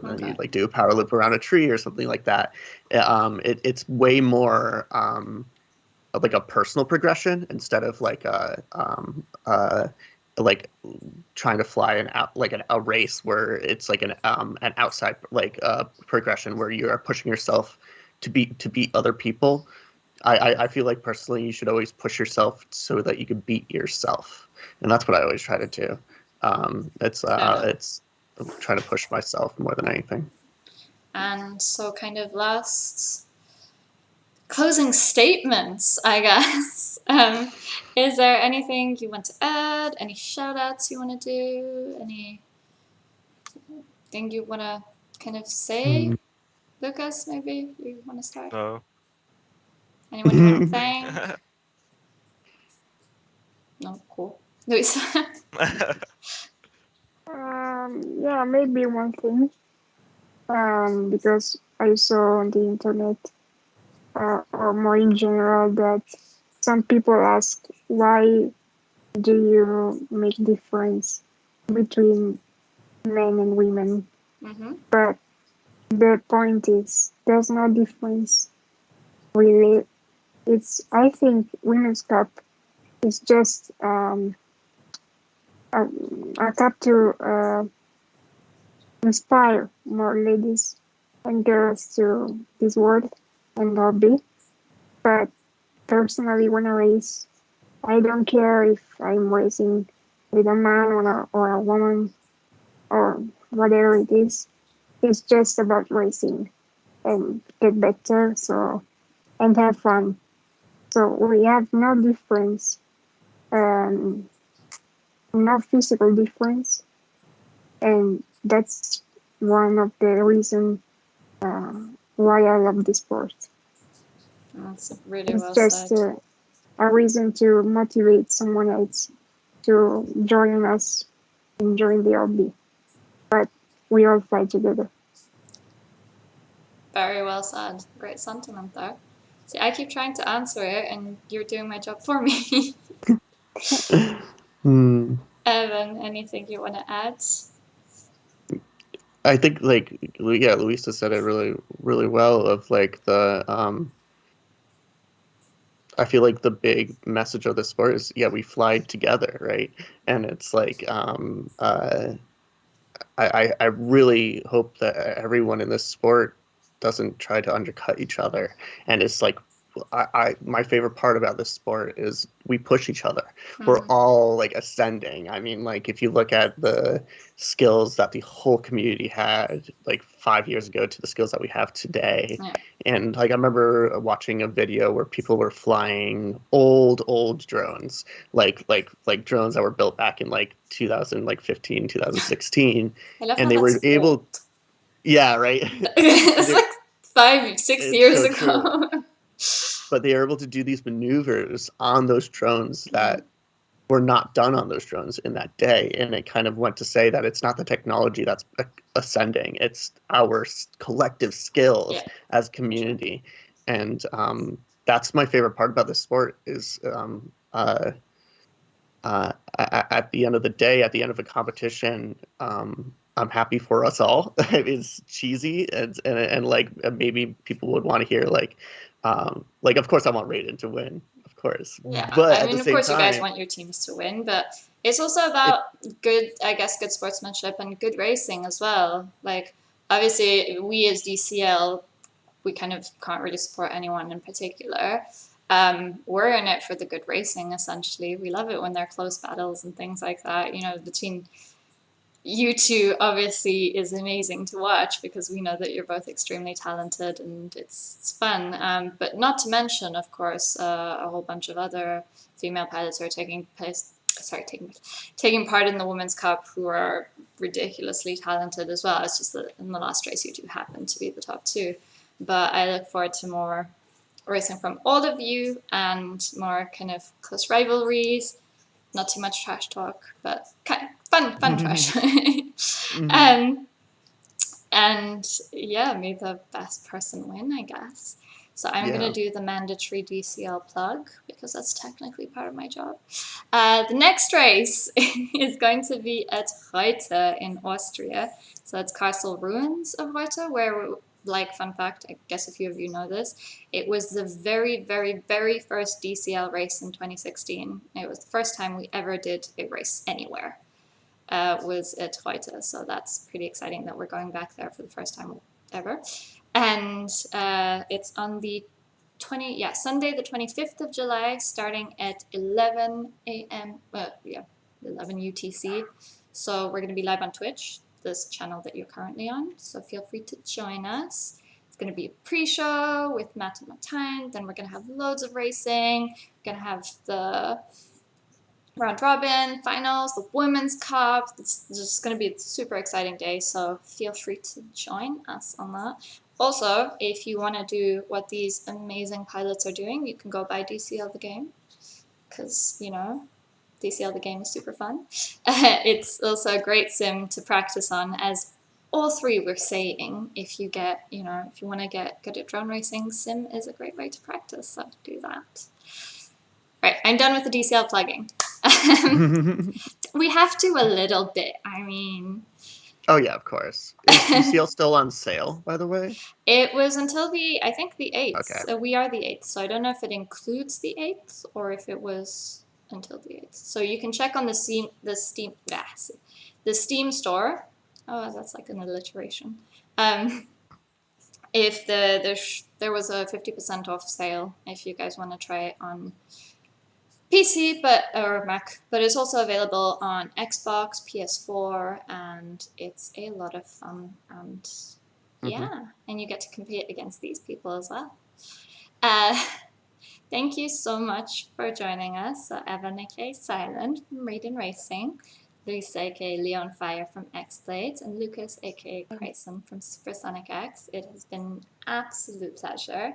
then you like do a power loop around a tree or something like that. It's way more of like a personal progression instead of like trying to fly a race where it's like an outside progression where you are pushing yourself to beat other people. I feel like personally you should always push yourself so that you can beat yourself, and that's what I always try to do. It's trying to push myself more than anything. And so kind of last closing statements, I guess. Is there anything you want to add? Any shout outs you want to do? Anything you want to kind of say? Lukas, maybe you want to start? No. Anyone you want to thank? No, cool. Luisa. Yeah, maybe one thing. Because I saw on the internet, or more in general, that some people ask, why do you make difference between men and women? But the point is, there's no difference really. I think Women's Cup is just a cup to inspire more ladies and girls to this world and hobby. But personally, when I race, I don't care if I'm racing with a man or a woman or whatever it is. It's just about racing and get better and have fun. So we have no difference, no physical difference, and that's one of the reasons why I love the sport. That's really It's well just said. a reason to motivate someone else to join us and join the hobby. But we all fight together. Very well said. Great sentiment there. See, I keep trying to answer it, and you're doing my job for me. Evan, anything you want to add? I think, like, yeah, Luisa said it really, really well. Of like I feel like the big message of the sport is, yeah, we fly together, right? And it's like, I really hope that everyone in this sport doesn't try to undercut each other. And it's like, my favorite part about this sport is we push each other. We're all like ascending. I mean, like, if you look at the skills that the whole community had like 5 years ago to the skills that we have today. Yeah. And like, I remember watching a video where people were flying old drones, like drones that were built back in like 2015, 2016. I love And how they were that's able, old. yeah, right. It's like 5-6 It's years so ago. true. But they were able to do these maneuvers on those drones that were not done on those drones in that day. And it kind of went to say that it's not the technology that's ascending, it's our collective skills as community. And that's my favorite part about this sport is at the end of the day, at the end of a competition, I'm happy for us all. It's cheesy, and like, maybe people would want to hear like, of course I want Raiden to win, of course. Yeah, But I at mean, the of same course, you guys time, want your teams to win, but it's also about good sportsmanship and good racing as well. Like, obviously, we as DCL, we kind of can't really support anyone in particular. We're in it for the good racing, essentially. We love it when there are close battles and things like that. You know, between you two, obviously, is amazing to watch because we know that you're both extremely talented and it's fun. But not to mention, of course, a whole bunch of other female pilots who are taking part in the Women's Cup who are ridiculously talented as well. It's just that in the last race you two happen to be the top two. But I look forward to more racing from all of you and more kind of close rivalries. Not too much trash talk, but kind of fun trash. And yeah, may the best person win, I guess. So I'm going to do the mandatory DCL plug because that's technically part of my job. The next race is going to be at Reuter in Austria. So it's Castle Ruins of Reuter, where, like, fun fact, I guess a few of you know this, it was the very, very, very first DCL race in 2016. It was the first time we ever did a race anywhere. Was at Reuter, so that's pretty exciting that we're going back there for the first time ever. And it's on the Sunday the 25th of July, starting at 11 a.m. 11 UTC. So we're going to be live on Twitch, this channel that you're currently on. So feel free to join us. It's going to be a pre-show with Matt and Martijn. Then we're going to have loads of racing. We're going to have the round robin, finals, the Women's Cup. It's just going to be a super exciting day, so feel free to join us on that. Also, if you want to do what these amazing pilots are doing, you can go buy DCL the game, because, you know, DCL the game is super fun. It's also a great sim to practice on, as all three were saying. If you want to get good at drone racing, sim is a great way to practice, so do that. Right, I'm done with the DCL plugging. We have to a little bit. I mean... Oh, yeah, of course. Is DCL still on sale, by the way? It was until the 8th. Okay. So we are the 8th. So I don't know if it includes the 8th or if it was until the 8th. So you can check on the Steam store. Oh, that's like an alliteration. If there was a 50% off sale if you guys want to try it on PC or Mac, but it's also available on Xbox, PS4, and it's a lot of fun. And yeah, and you get to compete against these people as well. Thank you so much for joining us. So Evan, aka Silent from Raiden Racing, Luisa, aka LeoOnFire from XBlades, and Lukas, aka Cryson from Supersonic X. It has been an absolute pleasure,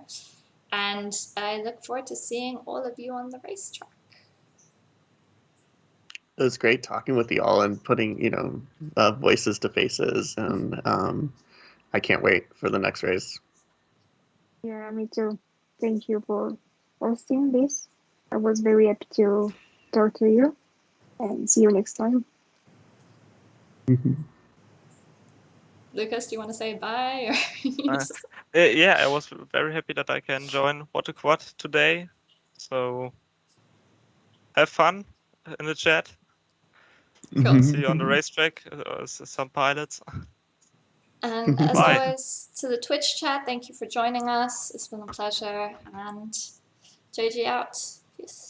and I look forward to seeing all of you on the racetrack. It was great talking with you all and putting, voices to faces, and I can't wait for the next race. Yeah, me too. Thank you for hosting this. I was very happy to talk to you, and see you next time. Lukas, do you want to say bye? Or Yeah, I was very happy that I can join What a Quad today. So have fun in the chat. Cool. See you on the racetrack, some pilots. And as Bye. always, to the Twitch chat, thank you for joining us. It's been a pleasure. And JG out. Peace.